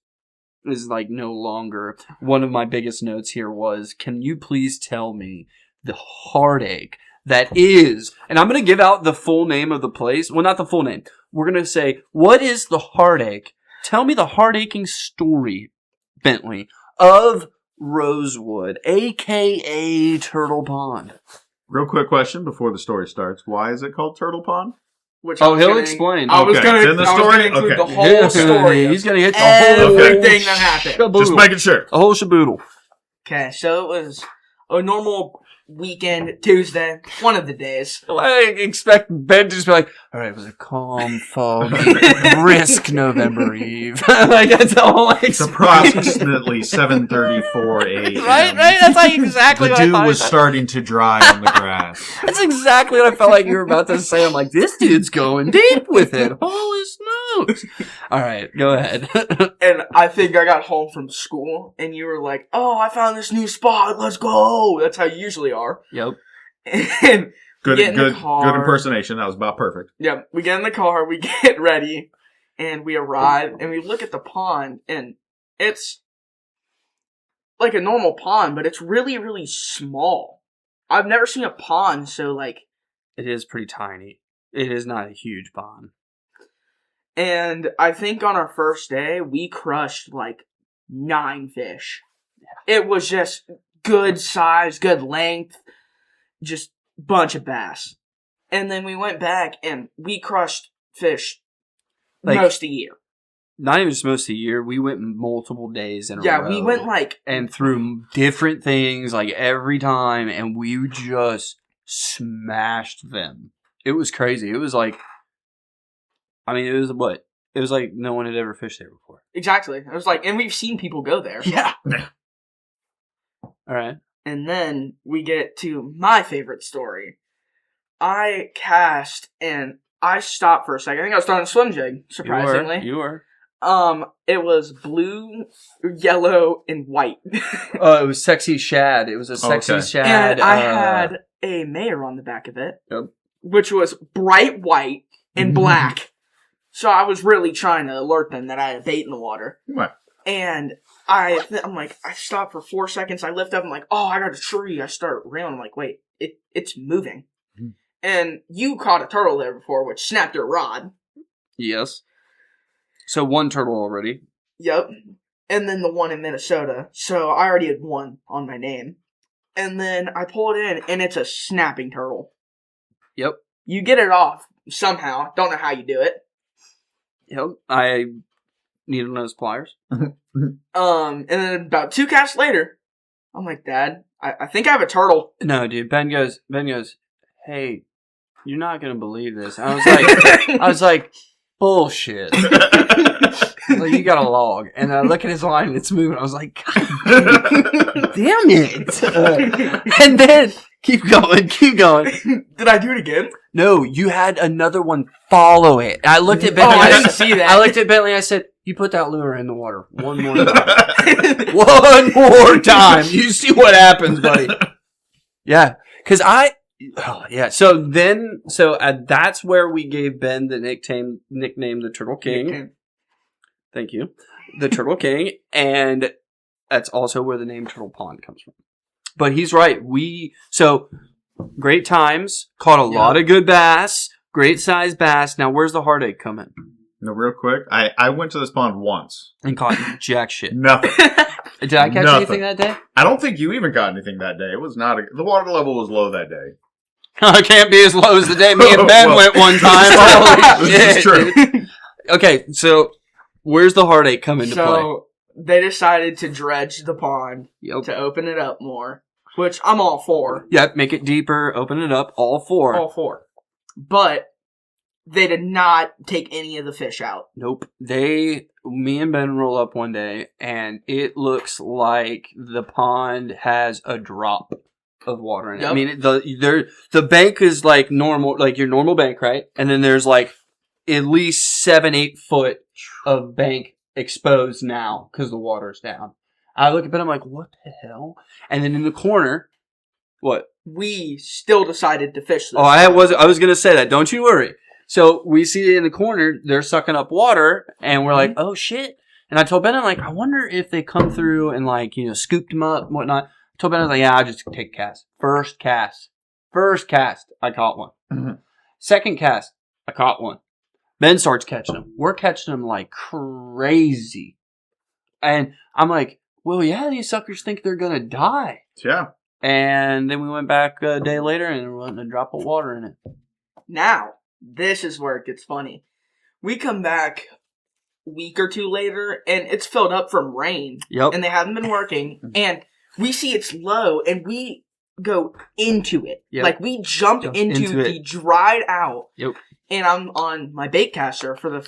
[SPEAKER 1] is no longer. One of my biggest notes here was, can you please tell me the heartache that is, and I'm going to give out the full name of the place. Well, not the full name. We're going to say, what is the heartache? Tell me the heartaching story, Bentley, of Rosewood, a.k.a. Turtle Pond.
[SPEAKER 3] Real quick question before the story starts. Why is it called Turtle Pond?
[SPEAKER 4] Which
[SPEAKER 1] He'll explain.
[SPEAKER 4] I was
[SPEAKER 3] Okay.
[SPEAKER 4] going
[SPEAKER 3] It's in the
[SPEAKER 4] to
[SPEAKER 3] story?
[SPEAKER 4] include
[SPEAKER 3] Okay.
[SPEAKER 4] the whole story.
[SPEAKER 1] He's going to hit the
[SPEAKER 4] Everything
[SPEAKER 1] whole
[SPEAKER 4] that happened.
[SPEAKER 1] shaboodle.
[SPEAKER 3] Just making sure.
[SPEAKER 1] A whole shaboodle.
[SPEAKER 4] Okay, so it was a normal weekend, Tuesday, one of the days.
[SPEAKER 1] I expect Ben to just be like, all right, it was a calm, foggy, brisk November Eve. Like, that's all I
[SPEAKER 3] It's
[SPEAKER 1] expect.
[SPEAKER 3] approximately 7:34 a.m.
[SPEAKER 1] Right? That's like exactly
[SPEAKER 3] The
[SPEAKER 1] what I
[SPEAKER 3] dew
[SPEAKER 1] thought.
[SPEAKER 3] was starting to dry on the grass.
[SPEAKER 1] That's exactly what I felt like you were about to say. I'm like, this dude's going deep with it. Holy smokes. All right, go ahead.
[SPEAKER 4] And I think I got home from school, and you were like, "Oh, I found this new spot. Let's go." That's how you usually are.
[SPEAKER 1] Yep.
[SPEAKER 4] And
[SPEAKER 3] Good,
[SPEAKER 4] get in the
[SPEAKER 3] good,
[SPEAKER 4] car.
[SPEAKER 3] good impersonation. That was about perfect.
[SPEAKER 4] Yeah, we get in the car, we get ready, and we arrive, and we look at the pond, and it's like a normal pond, but it's really, really small. I've never seen a pond so, like...
[SPEAKER 1] It is pretty tiny. It is not a huge pond.
[SPEAKER 4] And I think on our first day, we crushed, like, 9 fish. It was just good size, good length, just bunch of bass. And then we went back, and we crushed fish
[SPEAKER 1] Like,
[SPEAKER 4] most of the year.
[SPEAKER 1] Not even just most of the year. We went multiple days in a row.
[SPEAKER 4] Yeah, we went, like...
[SPEAKER 1] And through different things, like, every time, and we just smashed them. It was crazy. It was like... I mean, it was what? It was like no one had ever fished there before.
[SPEAKER 4] Exactly. I was like, and we've seen people go there.
[SPEAKER 1] Yeah. All right.
[SPEAKER 4] And then we get to my favorite story. I cast and I stopped for a second. I think I was throwing a swim jig, surprisingly.
[SPEAKER 1] You were.
[SPEAKER 4] It was blue, yellow, and white.
[SPEAKER 1] Oh, it was Sexy Shad. It was a Sexy
[SPEAKER 3] Okay.
[SPEAKER 1] Shad.
[SPEAKER 4] And I had a mayor on the back of it.
[SPEAKER 1] Yep.
[SPEAKER 4] Which was bright white and black. So I was really trying to alert them that I had bait in the water.
[SPEAKER 3] What?
[SPEAKER 4] And I'm like, I stopped for 4 seconds. I lift up. I'm like, oh, I got a tree. I start reeling. I'm like, wait, it's moving.
[SPEAKER 3] Mhm.
[SPEAKER 4] And you caught a turtle there before, which snapped your rod.
[SPEAKER 1] Yes. So one turtle already.
[SPEAKER 4] Yep. And then the one in Minnesota. So I already had one on my name. And then I pull it in, and it's a snapping turtle.
[SPEAKER 1] Yep.
[SPEAKER 4] You get it off somehow. Don't know how you do it.
[SPEAKER 1] Yep. I needed those pliers.
[SPEAKER 4] And then about 2 casts later, I'm like, Dad, I think I have a turtle.
[SPEAKER 1] No, dude. Ben goes, hey, you're not going to believe this. I was like, bullshit. Like, you got a log. And I look at his line and it's moving. I was like, God damn it. And then, keep going.
[SPEAKER 4] Did I do it again?
[SPEAKER 1] No, you had another one follow it. I looked at
[SPEAKER 4] Oh,
[SPEAKER 1] Bentley.
[SPEAKER 4] I didn't see that.
[SPEAKER 1] I looked at Bentley. I said, you put that lure in the water one more time. One more time. You see what happens, buddy. Yeah. Cause So that's where we gave Ben the nickname the Turtle King. Thank you. The Turtle King. And that's also where the name Turtle Pond comes from. But he's right. Great times. Caught a lot of good bass. Great size bass. Now, where's the heartache coming?
[SPEAKER 3] No, real quick. I went to this pond once.
[SPEAKER 1] And caught jack shit.
[SPEAKER 3] Nothing.
[SPEAKER 1] Did I catch
[SPEAKER 3] Nothing.
[SPEAKER 1] anything that day?
[SPEAKER 3] I don't think you even got anything that day. It was not the water level was low that day.
[SPEAKER 1] I can't be as low as the day me and Ben
[SPEAKER 3] Well,
[SPEAKER 1] went one time. Holy
[SPEAKER 3] this is
[SPEAKER 1] shit,
[SPEAKER 3] true.
[SPEAKER 1] dude. Okay, so where's the heartache come into play?
[SPEAKER 4] So they decided to dredge the pond
[SPEAKER 1] Yep.
[SPEAKER 4] to open it up more, which I'm all for.
[SPEAKER 1] Yep, make it deeper, open it up, all four.
[SPEAKER 4] All for. But they did not take any of the fish out.
[SPEAKER 1] Nope. Me and Ben roll up one day, and it looks like the pond has a drop of water in it.
[SPEAKER 4] Yep.
[SPEAKER 1] I mean, the bank is like normal, like your normal bank, right? And then there's like at least 7-8 foot of bank exposed now because the water's down. I look at Ben, I'm like, what the hell? And then in the corner, what?
[SPEAKER 4] We still decided to fish this.
[SPEAKER 1] Oh, I was gonna say that. Don't you worry. So we see in the corner, they're sucking up water, and we're like, oh shit. And I told Ben, I'm like, I wonder if they come through and like, scooped them up and whatnot. I told Ben, I was like, yeah, I'll just take a cast. First cast, I caught one.
[SPEAKER 3] Mm-hmm.
[SPEAKER 1] Second cast, I caught one. Ben starts catching them. We're catching them like crazy. And I'm like, well, yeah, these suckers think they're going to die.
[SPEAKER 3] Yeah.
[SPEAKER 1] And then we went back a day later and there wasn't a drop of water in it.
[SPEAKER 4] Now, this is where it gets funny. We come back a week or two later, and it's filled up from rain.
[SPEAKER 1] Yep.
[SPEAKER 4] And they haven't been working. And we see it's low, and we go into it.
[SPEAKER 1] Yep.
[SPEAKER 4] Like, we jump into the dried out.
[SPEAKER 1] Yep.
[SPEAKER 4] And I'm on my bait caster for the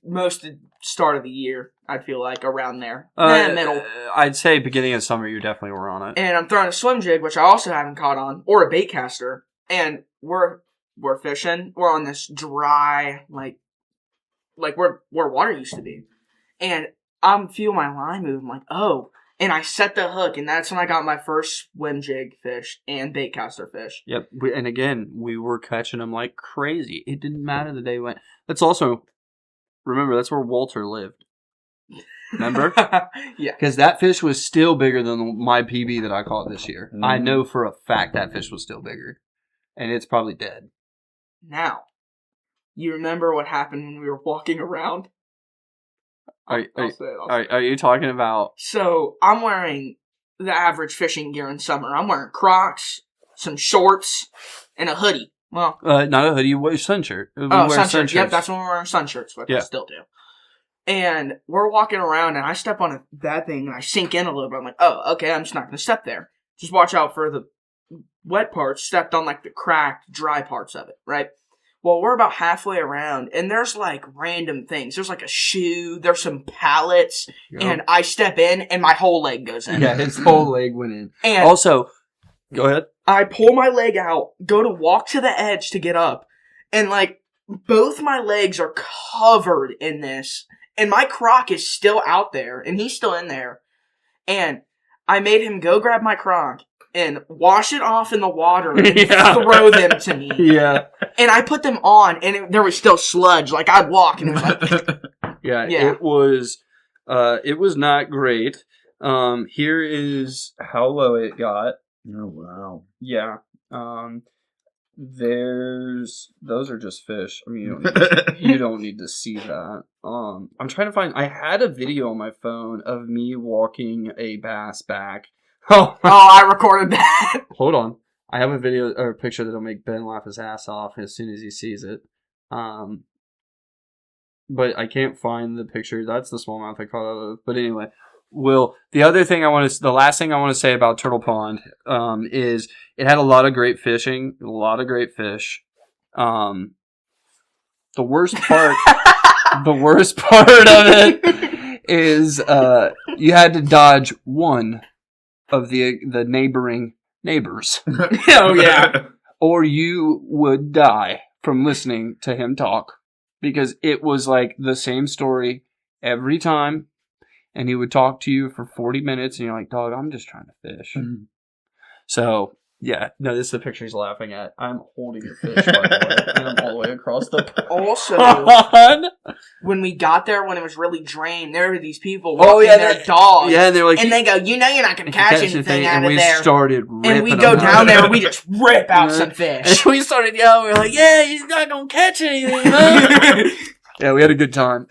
[SPEAKER 4] most start of the year, I feel like, around there. Middle.
[SPEAKER 1] I'd say beginning of summer, you definitely were on it.
[SPEAKER 4] And I'm throwing a swim jig, which I also haven't caught on, or a bait caster. And we're fishing. We're on this dry, like where water used to be. And I'm feeling my line move. I'm like, oh. And I set the hook, and that's when I got my first swim jig fish and bait caster fish.
[SPEAKER 1] Yep. And again, we were catching them like crazy. It didn't matter the day we went. Remember, that's where Walter lived. Remember?
[SPEAKER 4] Yeah.
[SPEAKER 1] Because that fish was still bigger than my PB that I caught this year.
[SPEAKER 3] Mm-hmm.
[SPEAKER 1] I know for a fact that fish was still bigger. And it's probably dead.
[SPEAKER 4] Now, you remember what happened when we were walking around?
[SPEAKER 1] Are you talking about...
[SPEAKER 4] So, I'm wearing the average fishing gear in summer. I'm wearing Crocs, some shorts, and a hoodie. Well,
[SPEAKER 1] not a hoodie, you wear sun shirt.
[SPEAKER 4] Sun shirts. Yep, that's when we're wearing sun shirts, which
[SPEAKER 1] yeah.
[SPEAKER 4] I still do. And we're walking around, and I step on that thing, and I sink in a little bit. I'm like, oh, okay, I'm just not going to step there. Just watch out for the wet parts, stepped on, like, the cracked, dry parts of it, right? Well, we're about halfway around, and there's, like, random things. There's, like, a shoe, there's some pallets, and I step in, and my whole leg goes in.
[SPEAKER 1] Yeah, his whole leg went in.
[SPEAKER 4] And
[SPEAKER 1] also, go ahead.
[SPEAKER 4] I pull my leg out, go to walk to the edge to get up, and, like, both my legs are covered in this, and my croc is still out there, and he's still in there, and I made him go grab my croc and wash it off in the water and throw them to me.
[SPEAKER 1] Yeah.
[SPEAKER 4] And I put them on, and there was still sludge. Like, I'd walk, and it was like...
[SPEAKER 1] yeah, it was not great. Here is how low it got.
[SPEAKER 3] Oh, wow.
[SPEAKER 1] Yeah. Those are just fish. I mean, you don't need to see that. I'm trying to find, I had a video on my phone of me walking a bass back.
[SPEAKER 4] Oh, I recorded that.
[SPEAKER 1] Hold on. I have a video or a picture that'll make Ben laugh his ass off as soon as he sees it. But I can't find the picture. That's the smallmouth I caught out of. But anyway, the last thing I want to say about Turtle Pond, is it had a lot of great fishing, a lot of great fish. The worst part of it is, you had to dodge one of the neighboring neighbors.
[SPEAKER 4] Oh, yeah.
[SPEAKER 1] Or you would die from listening to him talk. Because it was like the same story every time. And he would talk to you for 40 minutes. And you're like, dog, I'm just trying to fish. Mm-hmm. So, yeah. No, this is the picture he's laughing at. I'm holding a fish, by the way. And I'm all the way across the pond.
[SPEAKER 4] Also, when we got there, when it was really drained, there were these people walking their dogs.
[SPEAKER 1] Yeah, and they're like...
[SPEAKER 4] And they go, you know you're not going to catch anything out of there.
[SPEAKER 1] And we started ripping
[SPEAKER 4] and we go down there and we just rip out some fish.
[SPEAKER 1] And we started yelling. We were like, yeah, he's not going to catch anything, man. Yeah, we had a good time.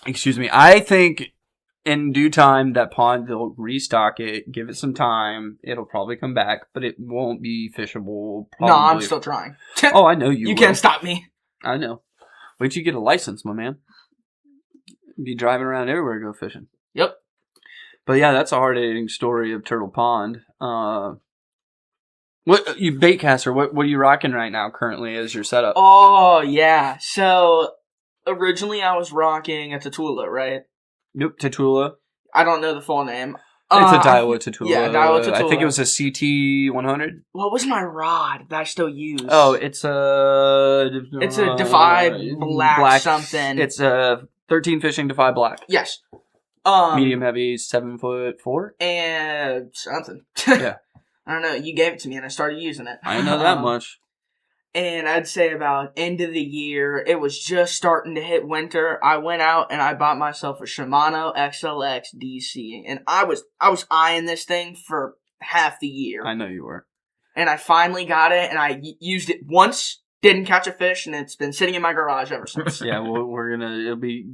[SPEAKER 1] Excuse me. I think in due time, that pond, they'll restock it, give it some time. It'll probably come back, but it won't be fishable. Probably.
[SPEAKER 4] No, I'm still trying.
[SPEAKER 1] Oh, I know you
[SPEAKER 4] will. Can't stop me.
[SPEAKER 1] I know. Wait till you get a license, my man. Be driving around everywhere to go fishing.
[SPEAKER 4] Yep.
[SPEAKER 1] But yeah, that's a hard-hitting story of Turtle Pond. What you baitcaster? What are you rocking right now? Currently, as your setup?
[SPEAKER 4] Oh yeah. So originally, I was rocking a Tatula, right?
[SPEAKER 1] Yep, Tatula.
[SPEAKER 4] I don't know the full name.
[SPEAKER 1] It's a Daiwa Tatula.
[SPEAKER 4] Yeah, Daiwa Tatula.
[SPEAKER 1] I think it was a CT 100.
[SPEAKER 4] What was my rod that I still use?
[SPEAKER 1] Oh, it's a
[SPEAKER 4] Defy Black something.
[SPEAKER 1] It's a 13 fishing Defy Black.
[SPEAKER 4] Yes.
[SPEAKER 1] Medium heavy, 7'4"
[SPEAKER 4] and something.
[SPEAKER 1] Yeah.
[SPEAKER 4] I don't know. You gave it to me, and I started using it.
[SPEAKER 1] I know that much.
[SPEAKER 4] And I'd say about end of the year, it was just starting to hit winter. I went out and I bought myself a Shimano XLX DC, and I was eyeing this thing for half the year.
[SPEAKER 1] I know you were.
[SPEAKER 4] And I finally got it, and I used it once, Didn't catch a fish, and it's been sitting in my garage ever since.
[SPEAKER 1] Yeah, well,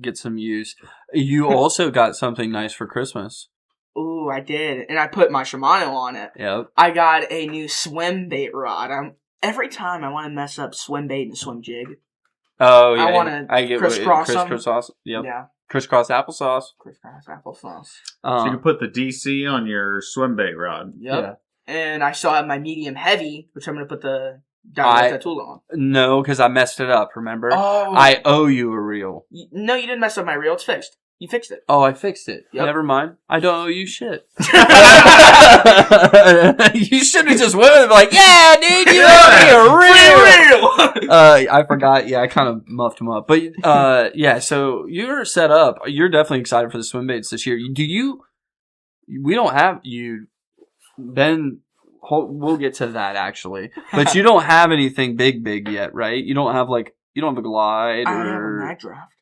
[SPEAKER 1] get some use. You also got something nice for Christmas.
[SPEAKER 4] Ooh, I did. And I put my Shimano on it.
[SPEAKER 1] Yep.
[SPEAKER 4] I got a new swim bait rod. Every time I want to mess up swim bait and swim jig.
[SPEAKER 1] Oh, yeah.
[SPEAKER 4] I want to crisscross them.
[SPEAKER 1] Crisscross, yep.
[SPEAKER 4] Yeah.
[SPEAKER 1] Crisscross applesauce.
[SPEAKER 4] Crisscross applesauce.
[SPEAKER 3] So you can put the DC on your swim bait rod.
[SPEAKER 4] Yep.
[SPEAKER 1] Yeah.
[SPEAKER 4] And I still have my medium heavy, which I'm going to put the Diamond tool on.
[SPEAKER 1] No, because I messed it up, remember?
[SPEAKER 4] Oh.
[SPEAKER 1] I owe you a reel.
[SPEAKER 4] No, you didn't mess up my reel. It's fixed. You fixed it.
[SPEAKER 1] Oh, I fixed it.
[SPEAKER 4] Yep.
[SPEAKER 1] Never mind. I don't owe you shit. You should have just went and like, yeah, dude, you owe me a reel. I forgot. Yeah, I kind of muffed him up. But, yeah, so you're set up. You're definitely excited for the swim baits this year. We don't have you, Ben. We'll get to that actually, but you don't have anything big yet, right? You don't have a glide
[SPEAKER 4] I have a
[SPEAKER 1] or
[SPEAKER 4] mag draft.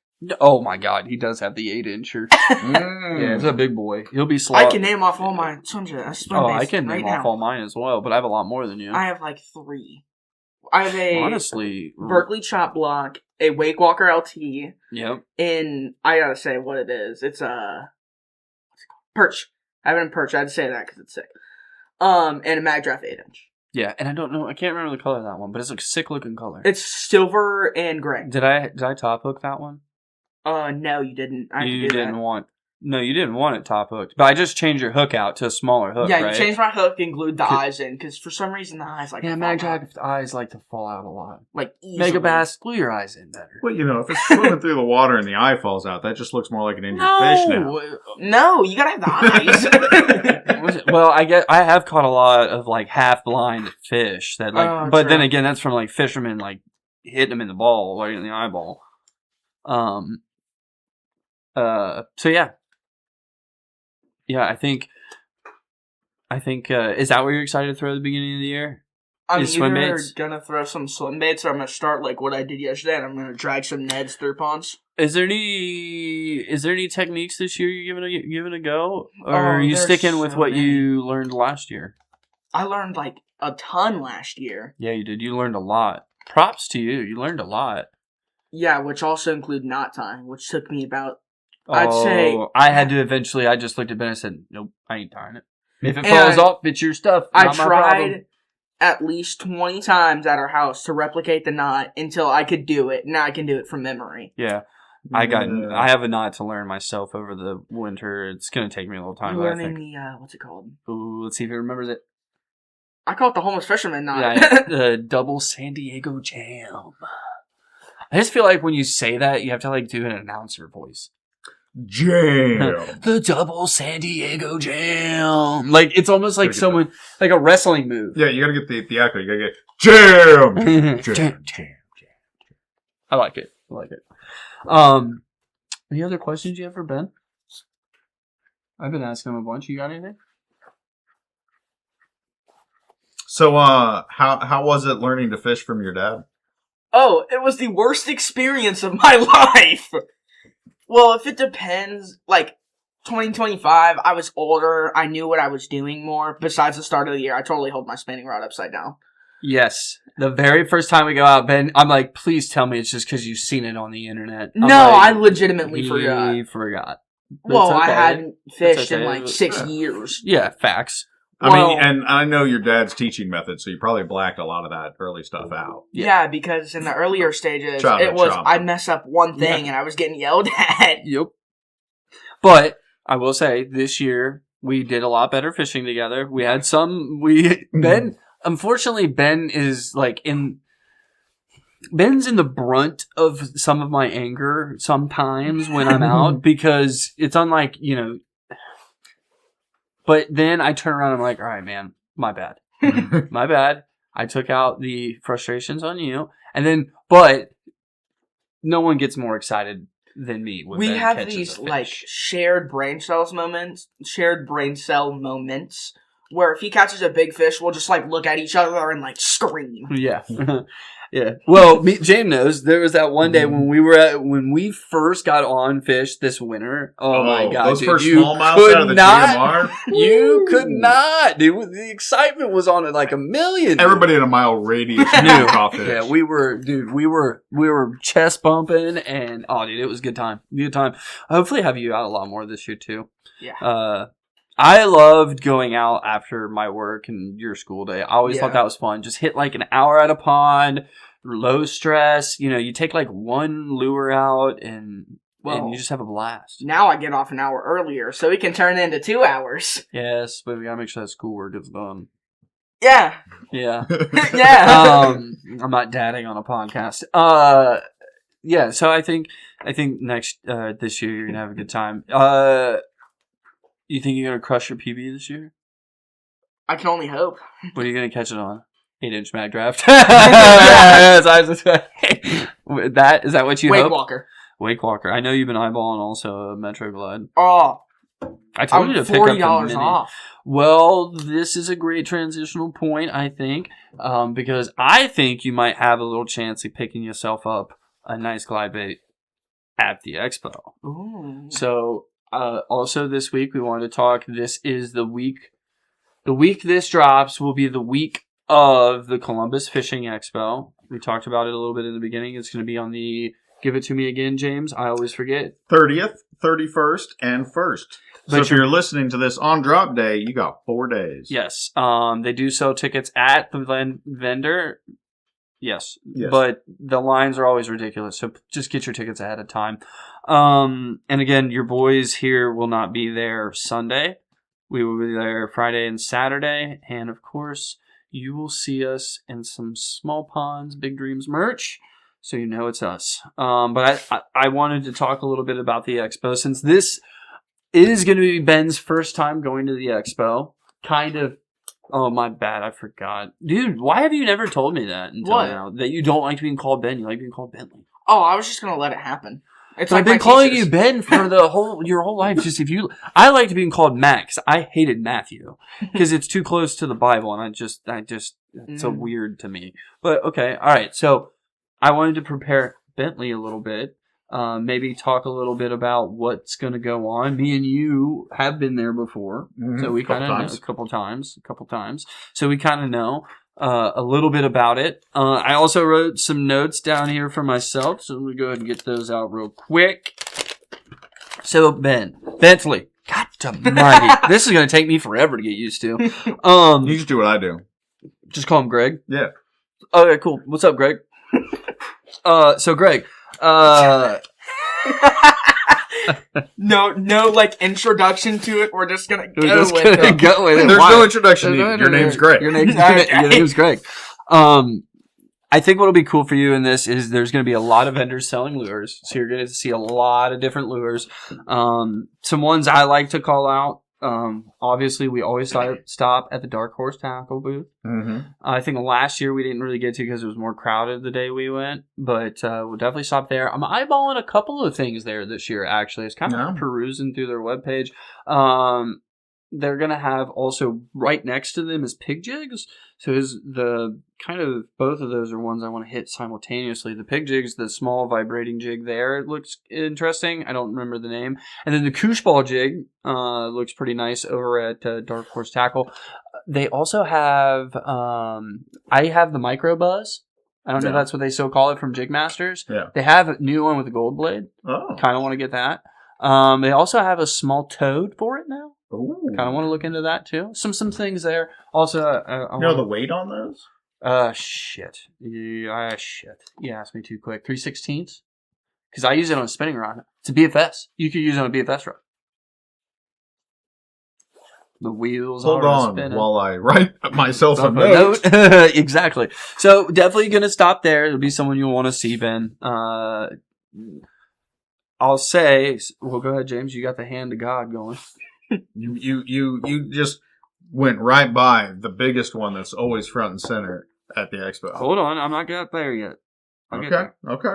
[SPEAKER 1] Oh my god, he does have the 8-incher. Yeah, it's a big boy. He'll be slow.
[SPEAKER 4] I can name off all my swim baits.
[SPEAKER 1] I can name off all mine as well, but I have a lot more than you.
[SPEAKER 4] I have like 3. I have a
[SPEAKER 1] honestly
[SPEAKER 4] Berkeley chop block, a Wake Walker LT.
[SPEAKER 1] Yep.
[SPEAKER 4] And I gotta say what it is. It's a perch. I have it in perch. I had to say that because it's sick. And a mag draft 8-inch.
[SPEAKER 1] Yeah, and I don't know. I can't remember the color of that one, but it's a sick looking color.
[SPEAKER 4] It's silver and gray.
[SPEAKER 1] Did I top hook that one?
[SPEAKER 4] No, you didn't.
[SPEAKER 1] You didn't want it top hooked. But I just changed your hook out to a smaller hook,
[SPEAKER 4] yeah,
[SPEAKER 1] right?
[SPEAKER 4] you changed my hook and glued the eyes in, because for some reason the eyes like to fall
[SPEAKER 1] mag
[SPEAKER 4] out.
[SPEAKER 1] draft eyes like to fall out a lot.
[SPEAKER 4] Like, easily.
[SPEAKER 1] Megabass, glue your eyes in better.
[SPEAKER 3] Well, if it's swimming through the water and the eye falls out, that just looks more like an injured fish now.
[SPEAKER 4] No, you gotta have the eyes.
[SPEAKER 1] Well, I have caught a lot of like half blind fish that but
[SPEAKER 4] true.
[SPEAKER 1] then again, that's from like fishermen like hitting them in the ball or in the eyeball. So yeah, I think is that what you're excited to throw at the beginning of the year?
[SPEAKER 4] I'm
[SPEAKER 1] swim
[SPEAKER 4] either
[SPEAKER 1] baits?
[SPEAKER 4] gonna throw some swim baits, or I'm gonna start like what I did yesterday, and I'm gonna drag some Neds through ponds.
[SPEAKER 1] Is there any techniques this year you're giving a go, or are you
[SPEAKER 4] there's
[SPEAKER 1] sticking with
[SPEAKER 4] so
[SPEAKER 1] what
[SPEAKER 4] many.
[SPEAKER 1] you learned last year?
[SPEAKER 4] I learned like a ton last year.
[SPEAKER 1] Yeah, you did. You learned a lot. Props to you. You learned a lot.
[SPEAKER 4] Yeah, which also include knot tying, which took me about. I'd say
[SPEAKER 1] I had to eventually. I just looked at Ben and said, "Nope, I ain't tying it. If it
[SPEAKER 4] And
[SPEAKER 1] falls off, it's your stuff.
[SPEAKER 4] I
[SPEAKER 1] Not my problem."
[SPEAKER 4] tried at least 20 times at our house to replicate the knot until I could do it. Now I can do it from memory.
[SPEAKER 1] Yeah, I have a knot to learn myself over the winter. It's gonna take me a little time.
[SPEAKER 4] You're
[SPEAKER 1] But I
[SPEAKER 4] learning
[SPEAKER 1] think.
[SPEAKER 4] the what's it called?
[SPEAKER 1] Ooh, let's see if he remembers it.
[SPEAKER 4] I call it the homeless fisherman knot.
[SPEAKER 1] Yeah, the double San Diego jam. I just feel like when you say that, you have to like do an announcer voice.
[SPEAKER 3] Jam.
[SPEAKER 1] The double San Diego jam. Like it's almost like someone like a wrestling move.
[SPEAKER 3] Yeah, you gotta get the echo. You gotta get jam.
[SPEAKER 1] Jam. I like it. Any other questions you have for Ben? I've been asking him a bunch. You got anything?
[SPEAKER 3] So, how was it learning to fish from your dad?
[SPEAKER 4] Oh, it was the worst experience of my life. Well, if it depends, like 2025, I was older. I knew what I was doing more. Besides the start of the year, I totally hold my spinning rod upside down.
[SPEAKER 1] Yes. The very first time we go out, Ben, I'm like, please tell me it's just because you've seen it on the internet.
[SPEAKER 4] No, I legitimately forgot.
[SPEAKER 1] He forgot.
[SPEAKER 4] Well,
[SPEAKER 1] It's okay.
[SPEAKER 4] I hadn't fished in
[SPEAKER 1] okay.
[SPEAKER 4] like 6 years.
[SPEAKER 1] Yeah, facts.
[SPEAKER 3] I
[SPEAKER 4] Well-
[SPEAKER 3] mean, and I know your dad's teaching method, so you probably blacked a lot of that early stuff out.
[SPEAKER 4] Yeah, because in the earlier stages,
[SPEAKER 3] Chop
[SPEAKER 4] it
[SPEAKER 3] it,
[SPEAKER 4] was
[SPEAKER 3] chop.
[SPEAKER 4] I'd mess up one thing and I was getting yelled at.
[SPEAKER 1] Yep. But I will say this year we did a lot better fishing together. We had Ben, unfortunately Ben is like Ben's in the brunt of some of my anger sometimes when I'm out because it's unlike, but then I turn around and I'm like, all right, man, my bad. My bad. I took out the frustrations on you. And then, but no one gets more excited than me. When
[SPEAKER 4] We
[SPEAKER 1] Ben
[SPEAKER 4] have
[SPEAKER 1] catches
[SPEAKER 4] these
[SPEAKER 1] a
[SPEAKER 4] like
[SPEAKER 1] fish.
[SPEAKER 4] shared brain cell moments where if he catches a big fish, we'll just like look at each other and like scream.
[SPEAKER 1] Yeah. Yeah. Well, James knows there was that one day when we first got on fish this winter. Oh my god,
[SPEAKER 3] those
[SPEAKER 1] dude,
[SPEAKER 3] first
[SPEAKER 1] you
[SPEAKER 3] smallmouths
[SPEAKER 1] could
[SPEAKER 3] out of the
[SPEAKER 1] not,
[SPEAKER 3] GMR.
[SPEAKER 1] You could not, dude. The excitement was on it like a million.
[SPEAKER 3] Everybody in a mile radius knew crawfish.
[SPEAKER 1] Yeah, we were chest bumping, and dude, it was a good time. Good time. Hopefully, have you out a lot more this year too.
[SPEAKER 4] Yeah.
[SPEAKER 1] I loved going out after my work and your school day. I always thought that was fun. Just hit like an hour at a pond, low stress. You know, you take like one lure out and you just have a blast.
[SPEAKER 4] Now I get off an hour earlier, so we can turn it into 2 hours.
[SPEAKER 1] Yes, but we gotta make sure that schoolwork gets done.
[SPEAKER 4] Yeah.
[SPEAKER 1] Yeah.
[SPEAKER 4] Yeah.
[SPEAKER 1] I'm not dadding on a podcast. Yeah, so I think next this year you're gonna have a good time. You think you're gonna crush your PB this year?
[SPEAKER 4] I can only hope.
[SPEAKER 1] What are you gonna catch it on? 8-inch mag draft. Is that what you
[SPEAKER 4] Wake
[SPEAKER 1] hope?
[SPEAKER 4] Walker.
[SPEAKER 1] Wake Walker. I know you've been eyeballing also a Metro Glide.
[SPEAKER 4] Oh,
[SPEAKER 1] I told you to pick up the
[SPEAKER 4] $40
[SPEAKER 1] mini.
[SPEAKER 4] off.
[SPEAKER 1] Well, this is a great transitional point, I think, because I think you might have a little chance of picking yourself up a nice glide bait at the expo.
[SPEAKER 4] Ooh.
[SPEAKER 1] So, also this week we wanted to talk. This is the week. The week this drops will be the week of the Columbus Fishing Expo. We talked about it a little bit in the beginning. It's going to be on the. Give it to me again, James. I always forget.
[SPEAKER 3] 30th, 31st, and 1st. So
[SPEAKER 1] But
[SPEAKER 3] if you're listening to this on drop day, you got 4 days.
[SPEAKER 1] Yes. They do sell tickets at the vendor. Yes. But the lines are always ridiculous. So just get your tickets ahead of time. And again, your boys here will not be there Sunday. We will be there Friday and Saturday. And of course, you will see us in some Small Ponds, Big Dreams merch. So you know it's us. But I wanted to talk a little bit about the expo since this is going to be Ben's first time going to the expo. Kind of. Oh, my bad. I forgot. Dude, why have you never told me that until now? That you don't like being called Ben. You like being called Bentley.
[SPEAKER 4] Oh, I was just going to let it happen. It's
[SPEAKER 1] But
[SPEAKER 4] like
[SPEAKER 1] I've been
[SPEAKER 4] my
[SPEAKER 1] calling
[SPEAKER 4] teachers.
[SPEAKER 1] you Ben for your whole life. Just I liked being called Matt because I hated Matthew because it's too close to the Bible and it's so weird to me. But okay. All right. So I wanted to prepare Bentley a little bit. Maybe talk a little bit about what's going to go on. Me and you have been there before, so we kind of know a couple times. So we kind of know a little bit about it. I also wrote some notes down here for myself, so let me go ahead and get those out real quick. So Bentley, God almighty, this is going to take me forever to get used to.
[SPEAKER 3] You just do what I do.
[SPEAKER 1] Just call him Greg.
[SPEAKER 3] Yeah.
[SPEAKER 1] Okay, cool. What's up, Greg? So Greg.
[SPEAKER 4] No, like introduction to it. We're just gonna go
[SPEAKER 1] just
[SPEAKER 4] with
[SPEAKER 1] gonna
[SPEAKER 4] it.
[SPEAKER 1] go with it.
[SPEAKER 3] There's
[SPEAKER 1] Why?
[SPEAKER 3] no introduction needed. Your name's Greg.
[SPEAKER 1] Your name's Greg. I think what'll be cool for you in this is there's going to be a lot of vendors selling lures, so you're going to see a lot of different lures. Some ones I like to call out. Obviously, we always stop at the Dark Horse Tackle booth.
[SPEAKER 3] Mm-hmm.
[SPEAKER 1] I think last year we didn't really get to because it was more crowded the day we went, but we'll definitely stop there. I'm eyeballing a couple of things there this year, actually. It's kind of perusing through their webpage. They're going to have also right next to them is pig jigs. So is the kind of both of those are ones I want to hit simultaneously. The pig jig's the small vibrating jig there. It looks interesting. I don't remember the name. And then the koosh ball jig looks pretty nice over at Dark Horse Tackle. They also have, I have the micro buzz. I don't know if that's what they still call it from Jig Masters.
[SPEAKER 3] Yeah.
[SPEAKER 1] They have a new one with a gold blade.
[SPEAKER 3] Oh.
[SPEAKER 1] Kind of want to get that. They also have a small toad for it now.
[SPEAKER 3] Ooh.
[SPEAKER 1] Kind of want to look into that too. Some things there. Also,
[SPEAKER 3] You know the weight on those?
[SPEAKER 1] shit. Yeah, shit. You asked me too quick. 3/16? Because I use it on a spinning rod. It's a BFS. You could use it on a BFS rod. The wheels
[SPEAKER 3] Hold
[SPEAKER 1] are
[SPEAKER 3] on
[SPEAKER 1] spinning.
[SPEAKER 3] while I write myself a note.
[SPEAKER 1] Exactly. So definitely going to stop there. It'll be someone you'll want to see, Ben. I'll say, well, go ahead, James. You got the hand of God going.
[SPEAKER 3] You just went right by the biggest one that's always front and center at the expo.
[SPEAKER 1] Hold on, I'm not got there yet. I'll get there.
[SPEAKER 3] Okay.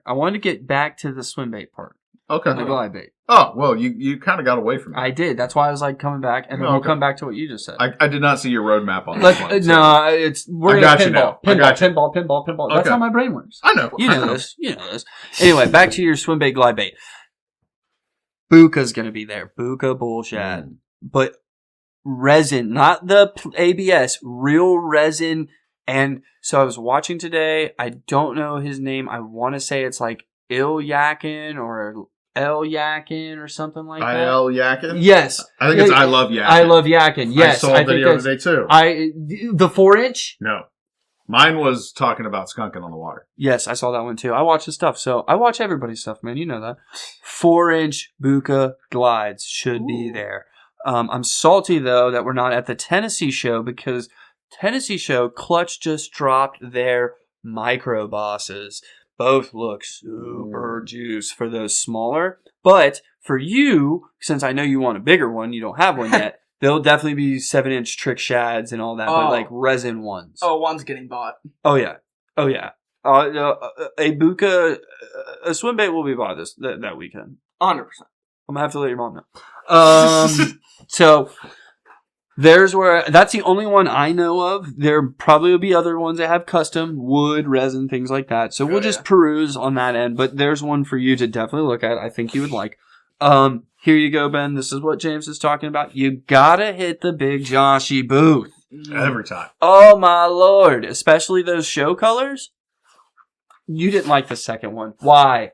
[SPEAKER 1] I wanted to get back to the swim bait part.
[SPEAKER 3] Okay.
[SPEAKER 1] The glide bait.
[SPEAKER 3] Oh, well, you kind of got away from it.
[SPEAKER 1] I did. That's why I was like coming back, and then we'll come back to what you just said.
[SPEAKER 3] I did not see your roadmap on this one.
[SPEAKER 1] No, we're
[SPEAKER 3] I
[SPEAKER 1] gonna
[SPEAKER 3] got you
[SPEAKER 1] pinball,
[SPEAKER 3] now. I
[SPEAKER 1] pinball,
[SPEAKER 3] got you.
[SPEAKER 1] pinball. That's
[SPEAKER 3] Okay.
[SPEAKER 1] how my brain works.
[SPEAKER 3] I know.
[SPEAKER 1] You know this. Anyway, back to your swim bait, glide bait. Buka's gonna be there. Buka bullshad. But resin, not the ABS, real resin. And so I was watching today. I don't know his name. I want to say it's like Ilyakin or El Yakin or something like that.
[SPEAKER 3] IL Yakin?
[SPEAKER 1] Yes.
[SPEAKER 3] I think it's I Love Yakin.
[SPEAKER 1] I Love Yakin. Yes.
[SPEAKER 3] I saw a video today too.
[SPEAKER 1] The 4-inch?
[SPEAKER 3] No. Mine was talking about skunking on the water.
[SPEAKER 1] Yes, I saw that one too. I watch his stuff, so I watch everybody's stuff, man. You know that. 4-inch Buka glides should be there. I'm salty though that we're not at the Tennessee show because Tennessee show Clutch just dropped their micro bosses. Both look super juice for those smaller. But for you, since I know you want a bigger one, you don't have one yet, there'll definitely be 7-inch trick shads and all that, but like resin ones.
[SPEAKER 4] Oh, one's getting bought.
[SPEAKER 1] Oh, yeah. A Buka, a swim bait will be bought that weekend.
[SPEAKER 4] 100%.
[SPEAKER 1] I'm going to have to let your mom know. So that's the only one I know of. There probably will be other ones that have custom wood, resin, things like that. So we'll just peruse on that end. But there's one for you to definitely look at. I think you would like. Here you go, Ben. This is what James is talking about. You gotta hit the Big Joshy booth.
[SPEAKER 3] Every time.
[SPEAKER 1] Oh my lord. Especially those show colors. You didn't like the second one. Why?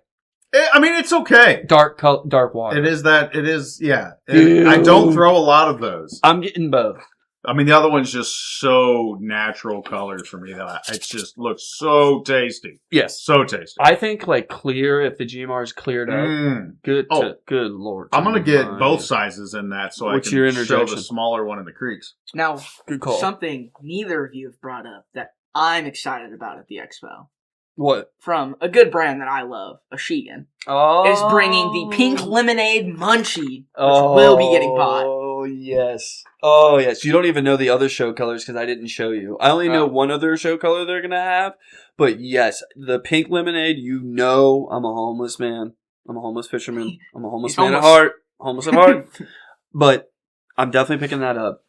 [SPEAKER 3] I mean, it's okay.
[SPEAKER 1] Dark water.
[SPEAKER 3] It is, yeah. I don't throw a lot of those.
[SPEAKER 1] I'm getting both.
[SPEAKER 3] I mean, the other one's just so natural colors for me that it just looks so tasty.
[SPEAKER 1] Yes.
[SPEAKER 3] So tasty.
[SPEAKER 1] I think like clear, if the GMR is cleared up, good lord.
[SPEAKER 3] I'm going to get both sizes in that so
[SPEAKER 1] What's
[SPEAKER 3] I
[SPEAKER 1] your
[SPEAKER 3] can show
[SPEAKER 1] interjection?
[SPEAKER 3] the smaller one in the creeks.
[SPEAKER 4] Now,
[SPEAKER 1] Good call.
[SPEAKER 4] something neither of you have brought up that I'm excited about at the expo.
[SPEAKER 1] What?
[SPEAKER 4] From a good brand that I love, Ashigan, is bringing the pink lemonade munchie, which will be getting bought.
[SPEAKER 1] Oh, yes. Oh, yes. You don't even know the other show colors because I didn't show you. I only know one other show color they're going to have. But yes, the pink lemonade, I'm a homeless man. I'm a homeless fisherman. I'm a homeless man at heart. Homeless at heart. But I'm definitely picking that up.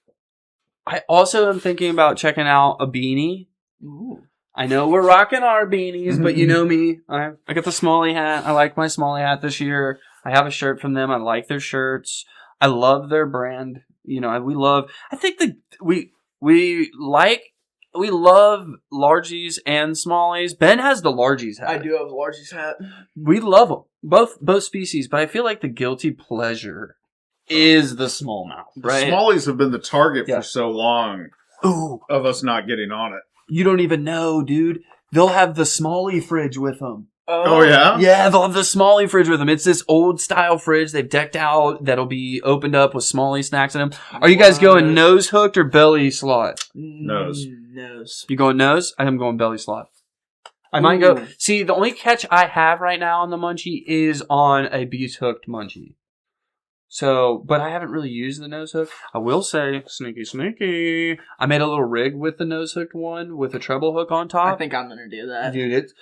[SPEAKER 1] I also am thinking about checking out a beanie.
[SPEAKER 4] Ooh.
[SPEAKER 1] I know we're rocking our beanies, but you know me. I got the Smalley hat. I like my Smalley hat this year. I have a shirt from them. I like their shirts. I love their brand. You know, we love largies and smallies. Ben has the largies hat.
[SPEAKER 4] I do have a Largy's hat.
[SPEAKER 1] We love them. Both species, but I feel like the guilty pleasure is the smallmouth, right?
[SPEAKER 3] The smallies have been the target for so long of us not getting on it.
[SPEAKER 1] You don't even know, dude. They'll have the Smalley fridge with them.
[SPEAKER 3] Oh, yeah?
[SPEAKER 1] Yeah, they'll have the Smalley fridge with them. It's this old style fridge they've decked out that'll be opened up with Smalley snacks in them. Are you guys going nose hooked or belly slot?
[SPEAKER 3] Nose.
[SPEAKER 1] You going nose? I am going belly slot. I might go. See, the only catch I have right now on the munchie is on a beast hooked munchie. So, but I haven't really used the nose hook. I will say, sneaky. I made a little rig with the nose hooked one with a treble hook on top.
[SPEAKER 4] I think I'm going to do that.
[SPEAKER 1] Dude, it's...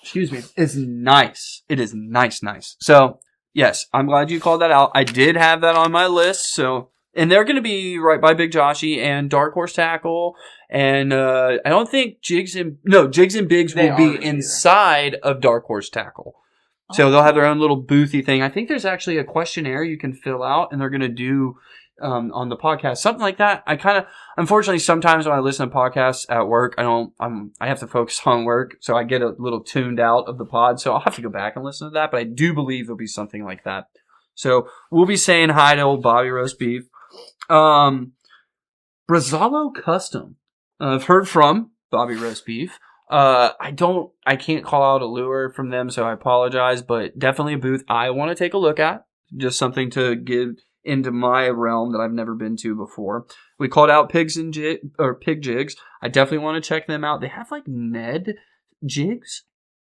[SPEAKER 1] Excuse me. It's nice. It is nice. So, yes, I'm glad you called that out. I did have that on my list, so... And they're going to be right by Big Joshy and Dark Horse Tackle. And I don't think Jigs and Bigs will be inside of Dark Horse Tackle. So they'll have their own little boothy thing. I think there's actually a questionnaire you can fill out, and they're going to do on the podcast something like that. Unfortunately, sometimes when I listen to podcasts at work, I have to focus on work, so I get a little tuned out of the pod. So I'll have to go back and listen to that. But I do believe there'll be something like that. So we'll be saying hi to old Bobby Roast Beef, Brazzalo Custom. I've heard from Bobby Roast Beef. I can't call out a lure from them, so I apologize, but definitely a booth I want to take a look at. Just something to get into my realm that I've never been to before. We called out Pig Jigs. I definitely want to check them out. They have like Ned jigs,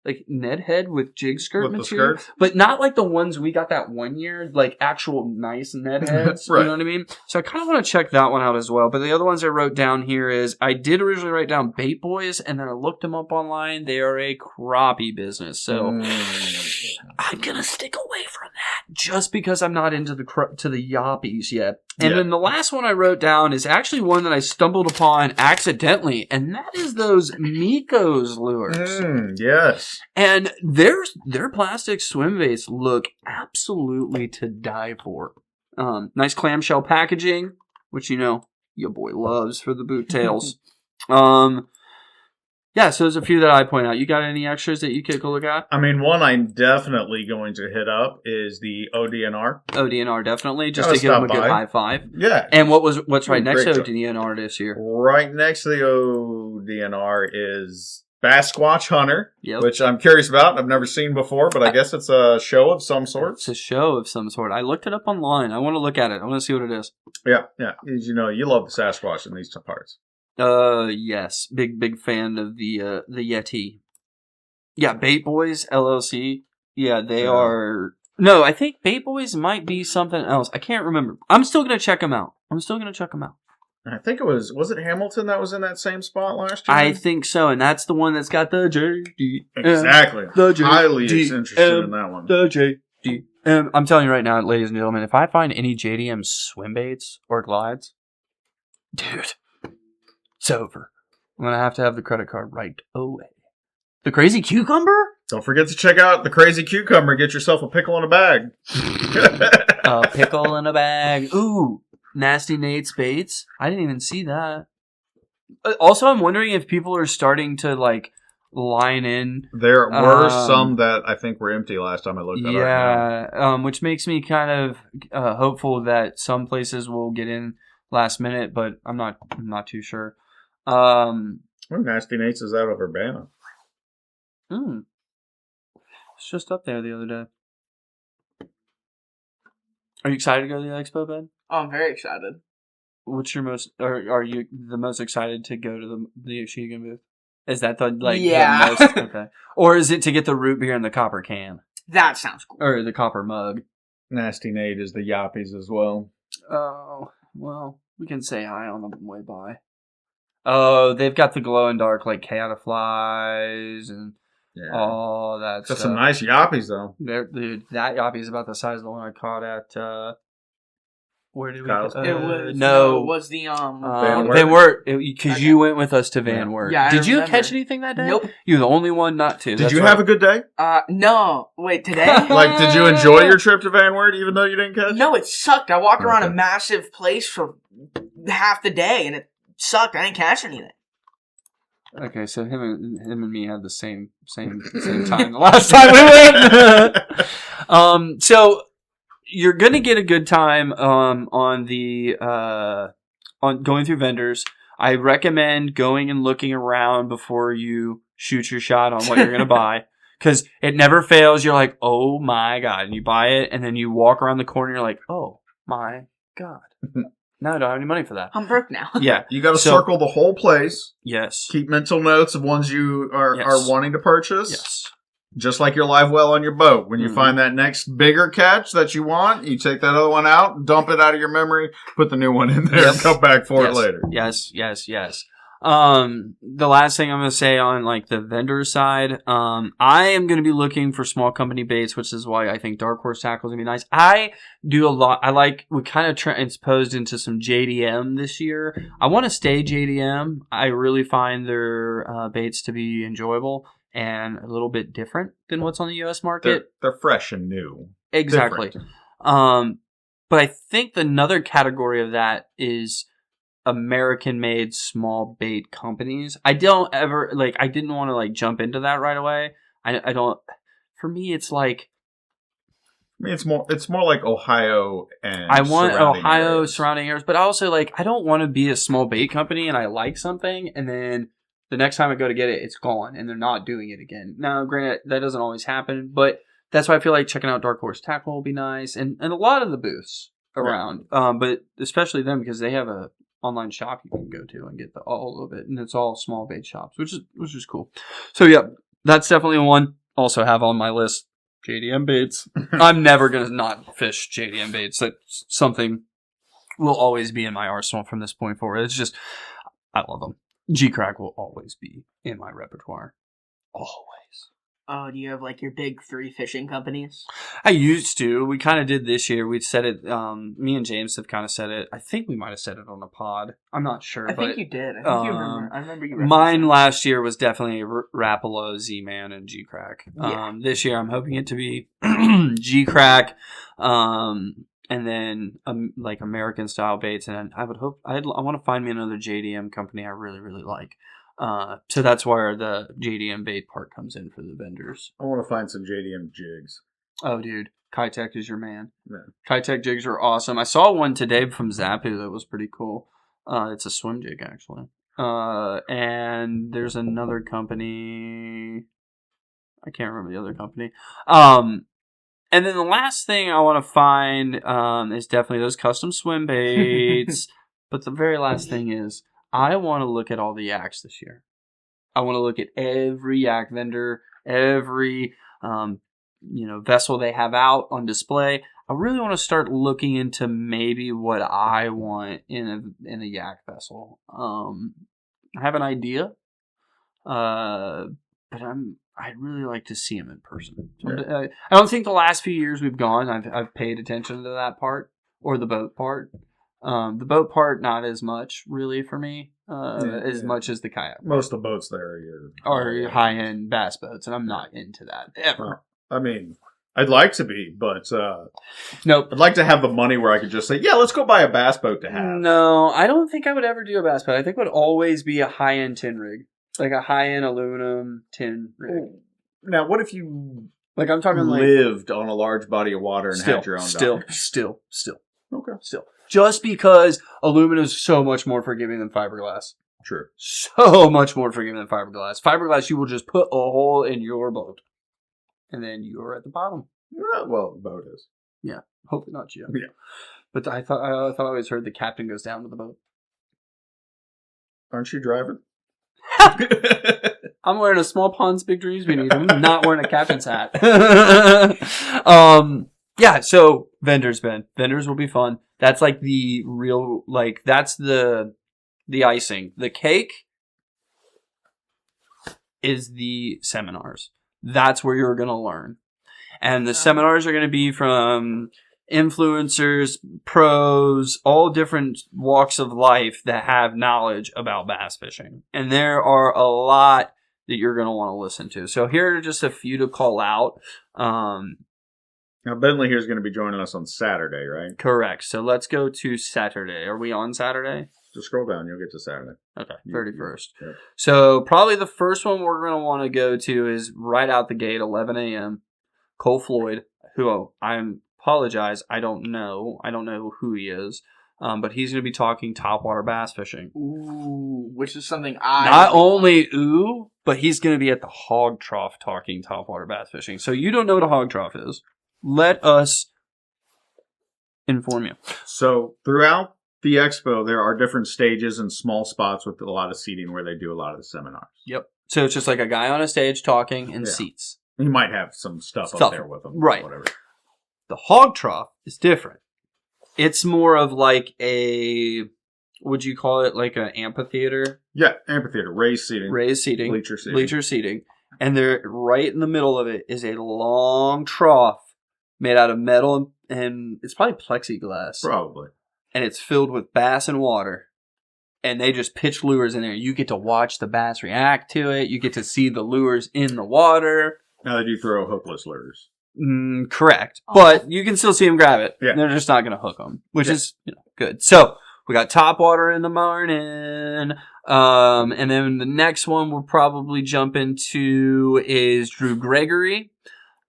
[SPEAKER 1] like Ned head with jig skirt
[SPEAKER 3] With the
[SPEAKER 1] material,
[SPEAKER 3] skirts?
[SPEAKER 1] but not like the ones we got that one year, like actual nice Ned heads.
[SPEAKER 3] Right.
[SPEAKER 1] You know what I mean? So I kind of want to check that one out as well. But the other ones I wrote down here is I did originally write down Bait Boys, and then I looked them up online. They are a crappie business, so I'm gonna stick away from that just because I'm not into the yappies yet. And then the last one I wrote down is actually one that I stumbled upon accidentally, and that is those Miko's lures.
[SPEAKER 3] Yes.
[SPEAKER 1] And their plastic swim baits look absolutely to die for. Nice clamshell packaging, which your boy loves for the boot tails. Yeah, so there's a few that I point out. You got any extras that you could go look at?
[SPEAKER 3] I mean, one I'm definitely going to hit up is the ODNR.
[SPEAKER 1] ODNR, definitely, just
[SPEAKER 3] Gotta
[SPEAKER 1] to give them a
[SPEAKER 3] stop
[SPEAKER 1] good
[SPEAKER 3] by.
[SPEAKER 1] high five.
[SPEAKER 3] Yeah.
[SPEAKER 1] And what's right next to
[SPEAKER 3] Great job.
[SPEAKER 1] ODNR this year?
[SPEAKER 3] Right next to the ODNR is Bass Squatch Hunter,
[SPEAKER 1] Yep.
[SPEAKER 3] which I'm curious about. I've never seen before, but I guess it's a show of some sort.
[SPEAKER 1] It's a show of some sort. I looked it up online. I want to look at it. I want to see what it is.
[SPEAKER 3] Yeah. As you know, you love the Sasquatch in these parts.
[SPEAKER 1] Yes. Big fan of the Yeti. Yeah, Bait Boys, LLC. Yeah, they are... No, I think Bait Boys might be something else. I can't remember. I'm still going to check them out.
[SPEAKER 3] I think it was it Hamilton that was in that same spot last year?
[SPEAKER 1] I think so, and that's the one that's got the JD.
[SPEAKER 3] Exactly.
[SPEAKER 1] The J-
[SPEAKER 3] Highly
[SPEAKER 1] D-
[SPEAKER 3] interested in that one.
[SPEAKER 1] The JD. I'm telling you right now, ladies and gentlemen, if I find any JDM swim baits or glides, dude, it's over. I'm going to have the credit card right away. The Crazy Cucumber?
[SPEAKER 3] Don't forget to check out the Crazy Cucumber. Get yourself a pickle in a bag.
[SPEAKER 1] A pickle in a bag. Ooh, Nasty Nate's baits. I didn't even see that. Also, I'm wondering if people are starting to line in.
[SPEAKER 3] There were some that I think were empty last time I looked at it.
[SPEAKER 1] Yeah, which makes me kind of hopeful that some places will get in last minute, but I'm not too sure.
[SPEAKER 3] Nasty Nate's is out of Urbana.
[SPEAKER 1] It's just up there the other day. Are you excited to go to the expo, Ben?
[SPEAKER 4] Oh, I'm very excited.
[SPEAKER 1] What's your most? Are you the most excited to go to the Oshigan booth? Is that the
[SPEAKER 4] Yeah.
[SPEAKER 1] the most? Okay. Or is it to get the root beer in the copper can
[SPEAKER 4] That sounds cool.
[SPEAKER 1] or the copper mug?
[SPEAKER 3] Nasty Nate is the Yappies as well.
[SPEAKER 1] Oh well, we can say hi on the way by. Oh, they've got the glow in dark caddisflies and all that
[SPEAKER 3] That's
[SPEAKER 1] stuff.
[SPEAKER 3] some nice Yappies though.
[SPEAKER 1] Dude, that yappy is about the size of the one I caught at. Where did we?
[SPEAKER 3] Kyle's.
[SPEAKER 4] It was the
[SPEAKER 1] Van Wert, because you went with us to Van Wert.
[SPEAKER 4] Yeah, I
[SPEAKER 1] did you
[SPEAKER 4] remember.
[SPEAKER 1] catch anything that day?
[SPEAKER 4] Nope.
[SPEAKER 1] You're the only one not to.
[SPEAKER 3] Did you have a good day?
[SPEAKER 4] No. Wait, today?
[SPEAKER 3] Did you enjoy your trip to Van Wert even though you didn't catch?
[SPEAKER 4] No, it sucked. I walked around a
[SPEAKER 3] Okay.
[SPEAKER 4] massive place for half the day, and it sucked. I didn't catch anything.
[SPEAKER 1] Okay, so him and me had the same time the last time we went. So you're gonna get a good time on going through vendors. I recommend going and looking around before you shoot your shot on what you're gonna buy, because it never fails. You're like, oh my god, and you buy it, and then you walk around the corner. You're like, oh my god. No, I don't have any money for that.
[SPEAKER 4] I'm broke now.
[SPEAKER 1] Yeah.
[SPEAKER 3] You got to circle the whole place.
[SPEAKER 1] Yes.
[SPEAKER 3] Keep mental notes of ones you are wanting to purchase.
[SPEAKER 1] Yes.
[SPEAKER 3] Just like your live well on your boat. When you find that next bigger catch that you want, you take that other one out, dump it out of your memory, put the new one in there, and come back for it later.
[SPEAKER 1] Yes. The last thing I'm going to say on the vendor side, I am going to be looking for small company baits, which is why I think Dark Horse Tackle is going to be nice. I do a lot. We kind of transposed into some JDM this year. I want to stay JDM. I really find their baits to be enjoyable and a little bit different than what's on the U.S. market.
[SPEAKER 3] They're fresh and new.
[SPEAKER 1] Exactly.
[SPEAKER 3] Different.
[SPEAKER 1] But I think another category of that is American-made small bait companies. I don't ever I didn't want to jump into that right away. I don't. For me, it's like.
[SPEAKER 3] I mean, it's more like Ohio and
[SPEAKER 1] I want Ohio
[SPEAKER 3] areas.
[SPEAKER 1] surrounding areas, but also I don't want to be a small bait company and I like something and then the next time I go to get it, it's gone and they're not doing it again. Now, granted, that doesn't always happen, but that's why I feel like checking out Dark Horse Tackle will be nice and a lot of the booths around, but especially them because they have a online shop you can go to and get all of it, and it's all small bait shops, which is cool. So yeah, that's definitely one. Also have on my list JDM baits. I'm never going to not fish JDM baits. That's something will always be in my arsenal from this point forward. It's just, I love them. G-Crack will always be in my repertoire. Always.
[SPEAKER 4] Oh, do you have like your big 3 fishing companies?
[SPEAKER 1] I used to. We kind of did this year. We said it. Me and James have kind of said it. I think we might have said it on a pod. I'm not sure.
[SPEAKER 4] I think you did. I think you remember. I remember you.
[SPEAKER 1] Mine last year was definitely Rapala, Z-Man, and G-Crack.
[SPEAKER 4] Yeah.
[SPEAKER 1] This year I'm hoping it to be G-Crack, and then like American style baits. And I would hope I want to find me another JDM company I really really like. So that's where the JDM bait part comes in for the vendors.
[SPEAKER 3] I want to find some JDM jigs.
[SPEAKER 1] Oh, dude. Kitech is your man.
[SPEAKER 3] Yeah.
[SPEAKER 1] Kitech jigs are awesome. I saw one today from Zappu that was pretty cool. It's a swim jig, actually. And there's another company. I can't remember the other company. And then the last thing I want to find is definitely those custom swim baits. But the very last thing is, I want to look at all the yaks this year. I want to look at every yak vendor, every vessel they have out on display. I really want to start looking into maybe what I want in a yak vessel. I have an idea, but I'd really like to see them in person.
[SPEAKER 3] Yeah.
[SPEAKER 1] I don't think the last few years we've gone, I've paid attention to that part or the boat part. The boat part, not as much, really, for me, much as the kayak part.
[SPEAKER 3] Most of the boats there
[SPEAKER 1] are your high-end bass boats, and I'm not into that, ever.
[SPEAKER 3] I mean, I'd like to be, but
[SPEAKER 1] nope.
[SPEAKER 3] I'd like to have the money where I could just say, yeah, let's go buy a bass boat to have.
[SPEAKER 1] No, I don't think I would ever do a bass boat. I think it would always be a high-end tin rig. Like a high-end aluminum tin rig.
[SPEAKER 3] Now, what if you
[SPEAKER 1] like I'm talking
[SPEAKER 3] lived on a large body of water and had your own dock?
[SPEAKER 1] Still.
[SPEAKER 3] Okay.
[SPEAKER 1] Still. Just because aluminum is so much more forgiving than fiberglass.
[SPEAKER 3] True.
[SPEAKER 1] So much more forgiving than fiberglass. Fiberglass, you will just put a hole in your boat. And then you're at the bottom.
[SPEAKER 3] Well, the boat is.
[SPEAKER 1] Yeah. Hopefully not you.
[SPEAKER 3] Yeah.
[SPEAKER 1] But I thought I always heard the captain goes down to the boat.
[SPEAKER 3] Aren't you driving?
[SPEAKER 1] I'm wearing a small ponds, big dreams beneath. I'm not wearing a captain's hat. Yeah, so vendors, Ben. Vendors will be fun. That's like the real, like, that's the icing. The cake is the seminars. That's where you're going to learn. And the seminars are going to be from influencers, pros, all different walks of life that have knowledge about bass fishing. And there are a lot that you're going to want to listen to. So here are just a few to call out.
[SPEAKER 3] Now, Bentley here is going to be joining us on Saturday, right?
[SPEAKER 1] Correct. So let's go to Saturday. Are we on Saturday?
[SPEAKER 3] Just scroll down. You'll get to Saturday.
[SPEAKER 1] Okay, 31st.
[SPEAKER 3] Yeah.
[SPEAKER 1] So probably the first one we're going to want to go to is right out the gate, 11 a.m. Cole Floyd, who I apologize, I don't know. I don't know who he is. But he's going to be talking topwater bass fishing.
[SPEAKER 4] Ooh, which is something
[SPEAKER 1] but he's going to be at the hog trough talking topwater bass fishing. So you don't know what a hog trough is. Let us inform you.
[SPEAKER 3] So throughout the expo, there are different stages and small spots with a lot of seating where they do a lot of the seminars.
[SPEAKER 1] Yep. So it's just like a guy on a stage talking and seats.
[SPEAKER 3] He might have some stuff up there with him.
[SPEAKER 1] Right.
[SPEAKER 3] Whatever.
[SPEAKER 1] The hog trough is different. It's more of like would you call it like an amphitheater?
[SPEAKER 3] Yeah, amphitheater, raised seating.
[SPEAKER 1] Bleacher seating. And there, right in the middle of it is a long trough made out of metal and it's probably plexiglass.
[SPEAKER 3] Probably.
[SPEAKER 1] And it's filled with bass and water. And they just pitch lures in there. You get to watch the bass react to it. You get to see the lures in the water.
[SPEAKER 3] Now they do throw hookless lures.
[SPEAKER 1] Correct. But you can still see them grab it.
[SPEAKER 3] Yeah.
[SPEAKER 1] They're just not going to hook them, which is good. So we got topwater in the morning. And then the next one we'll probably jump into is Drew Gregory.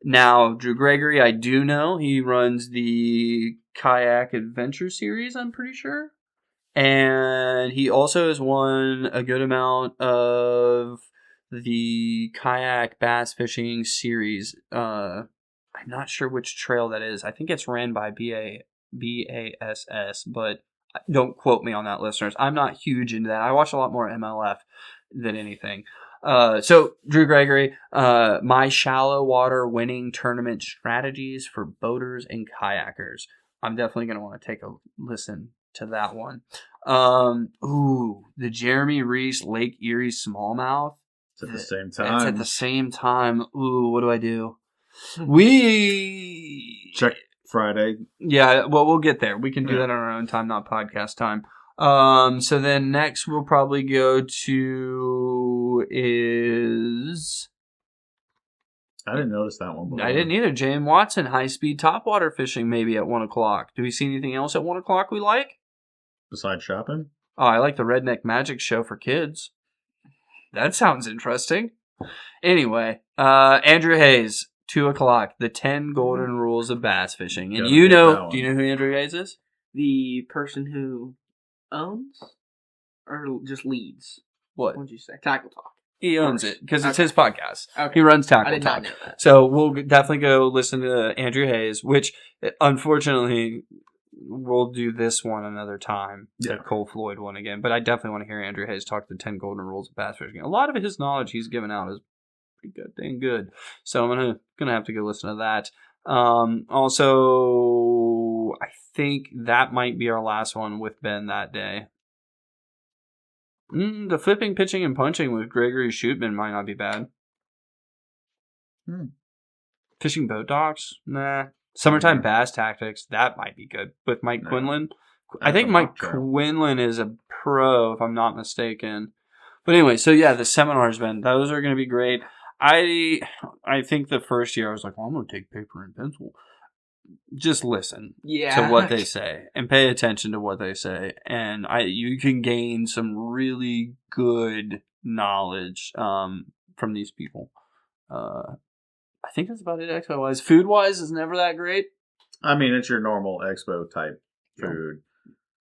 [SPEAKER 1] Now, Drew Gregory, I do know. He runs the Kayak Adventure Series, I'm pretty sure. And he also has won a good amount of the Kayak Bass Fishing Series. I'm not sure which trail that is. I think it's ran by BASS, but don't quote me on that, listeners. I'm not huge into that. I watch a lot more MLF than anything. So Drew Gregory, my shallow water winning tournament strategies for boaters and kayakers. I'm definitely going to want to take a listen to that one. The Jeremy Reese Lake Erie Smallmouth.
[SPEAKER 3] It's at the same time.
[SPEAKER 1] It's at the same time. Ooh, what do I do? We
[SPEAKER 3] check Friday.
[SPEAKER 1] Yeah, well, we'll get there. We can do that on our own time, not podcast time. So then next we'll probably go to is...
[SPEAKER 3] I didn't notice that one before.
[SPEAKER 1] I didn't either. J.M. Watson, high-speed topwater fishing maybe at 1 o'clock. Do we see anything else at 1 o'clock we like?
[SPEAKER 3] Besides shopping?
[SPEAKER 1] Oh, I like the Redneck Magic Show for kids. That sounds interesting. Anyway, Andrew Hayes, 2 o'clock, the 10 golden rules of bass fishing. And do you know who Andrew Hayes is?
[SPEAKER 4] The person who owns or just leads?
[SPEAKER 1] What?
[SPEAKER 4] What'd you say? Tackle Talk.
[SPEAKER 1] He owns it because it's his podcast.
[SPEAKER 4] Okay.
[SPEAKER 1] He runs Tackle
[SPEAKER 4] I did
[SPEAKER 1] Talk.
[SPEAKER 4] not know that.
[SPEAKER 1] So we'll definitely go listen to Andrew Hayes, which unfortunately we'll do this one another time. The Cole Floyd one again. But I definitely want to hear Andrew Hayes talk the 10 golden rules of bass fishing. A lot of his knowledge he's given out is pretty good, dang good. So I'm gonna have to go listen to that. Also, I think that might be our last one with Ben that day. The flipping, pitching, and punching with Gregory Shootman might not be bad. Fishing boat docks? Nah. Summertime bass tactics? That might be good. With Mike Quinlan? I think Mike Quinlan is a pro, if I'm not mistaken. But anyway, so yeah, the seminars, Ben, those are going to be great. I think the first year I was like, well, I'm going to take paper and pencil. Just listen to what they say and pay attention to what they say, and you can gain some really good knowledge from these people. I think that's about it. Expo wise, food wise is never that great.
[SPEAKER 3] I mean, it's your normal expo type food.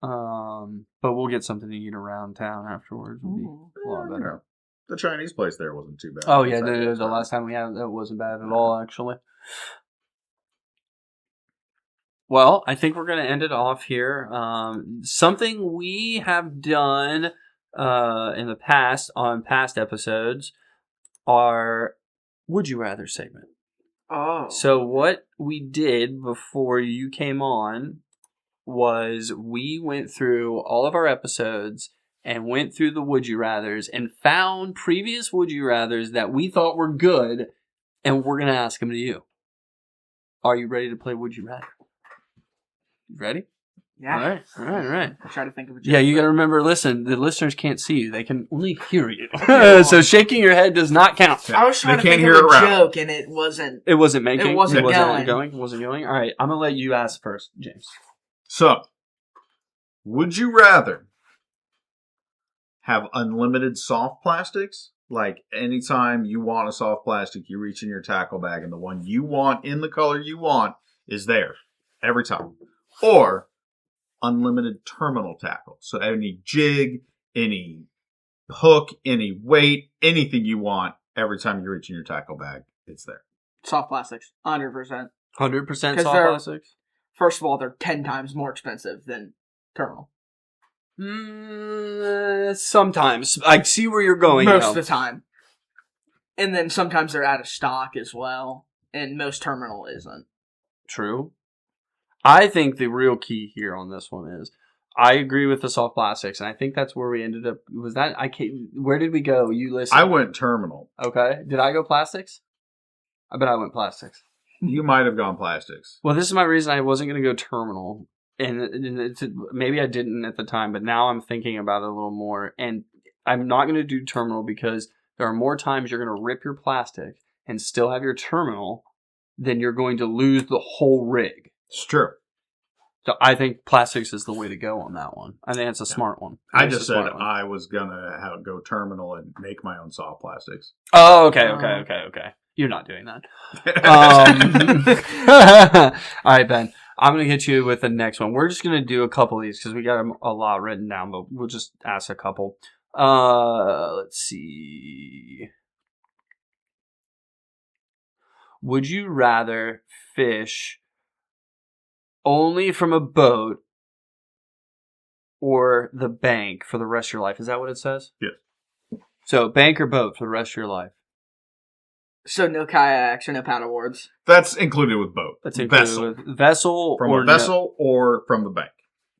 [SPEAKER 1] But we'll get something to eat around town afterwards. It'll be a lot better.
[SPEAKER 3] The Chinese place there wasn't too bad.
[SPEAKER 1] Oh yeah, the last time we had that wasn't bad at all, actually. Well, I think we're going to end it off here. Something we have done in the past, on past episodes, our Would You Rather segment.
[SPEAKER 4] Oh.
[SPEAKER 1] So what we did before you came on was we went through all of our episodes and went through the Would You Rathers and found previous Would You Rathers that we thought were good, and we're going to ask them to you. Are you ready to play Would You Rather? Ready?
[SPEAKER 4] Yeah.
[SPEAKER 1] All right.
[SPEAKER 4] I'll try to think of a joke.
[SPEAKER 1] Yeah, you got to remember, listen, the listeners can't see you. They can only hear you. So shaking your head does not count.
[SPEAKER 4] I was trying to think of a joke, and it wasn't.
[SPEAKER 1] It wasn't making.
[SPEAKER 4] It wasn't going.
[SPEAKER 1] It wasn't going. All right, I'm going to let you ask first, James.
[SPEAKER 3] So, would you rather have unlimited soft plastics? Like, anytime you want a soft plastic, you reach in your tackle bag, and the one you want in the color you want is there every time. Or unlimited terminal tackle. So any jig, any hook, any weight, anything you want, every time you reach in your tackle bag, it's there.
[SPEAKER 4] Soft plastics. 100%.
[SPEAKER 1] 100% soft plastics?
[SPEAKER 4] First of all, they're 10 times more expensive than terminal.
[SPEAKER 1] Sometimes. I see where you're going.
[SPEAKER 4] Most of the time. And then sometimes they're out of stock as well. And most terminal isn't.
[SPEAKER 1] True. I think the real key here on this one is I agree with the soft plastics, and I think that's where we ended up. Was that where did we go? You listen.
[SPEAKER 3] I went terminal.
[SPEAKER 1] Okay. Did I go plastics? I bet I went plastics.
[SPEAKER 3] You might have gone plastics.
[SPEAKER 1] Well, this is my reason I wasn't going to go terminal, and maybe I didn't at the time, but now I'm thinking about it a little more, and I'm not going to do terminal because there are more times you're going to rip your plastic and still have your terminal than you're going to lose the whole rig.
[SPEAKER 3] It's true.
[SPEAKER 1] So I think plastics is the way to go on that one. I think it's a smart one.
[SPEAKER 3] I just said I was going to go terminal and make my own soft plastics.
[SPEAKER 1] Oh, okay. You're not doing that. All right, Ben. I'm going to hit you with the next one. We're just going to do a couple of these because we got a lot written down, but we'll just ask a couple. Let's see. Would you rather fish only from a boat or the bank for the rest of your life? Is that what it says?
[SPEAKER 3] Yes.
[SPEAKER 1] So bank or boat for the rest of your life.
[SPEAKER 4] So no kayaks or no paddleboards.
[SPEAKER 3] That's included with boat.
[SPEAKER 1] That's included
[SPEAKER 3] vessel.
[SPEAKER 1] with vessel
[SPEAKER 3] From
[SPEAKER 1] or
[SPEAKER 3] a vessel or from the bank.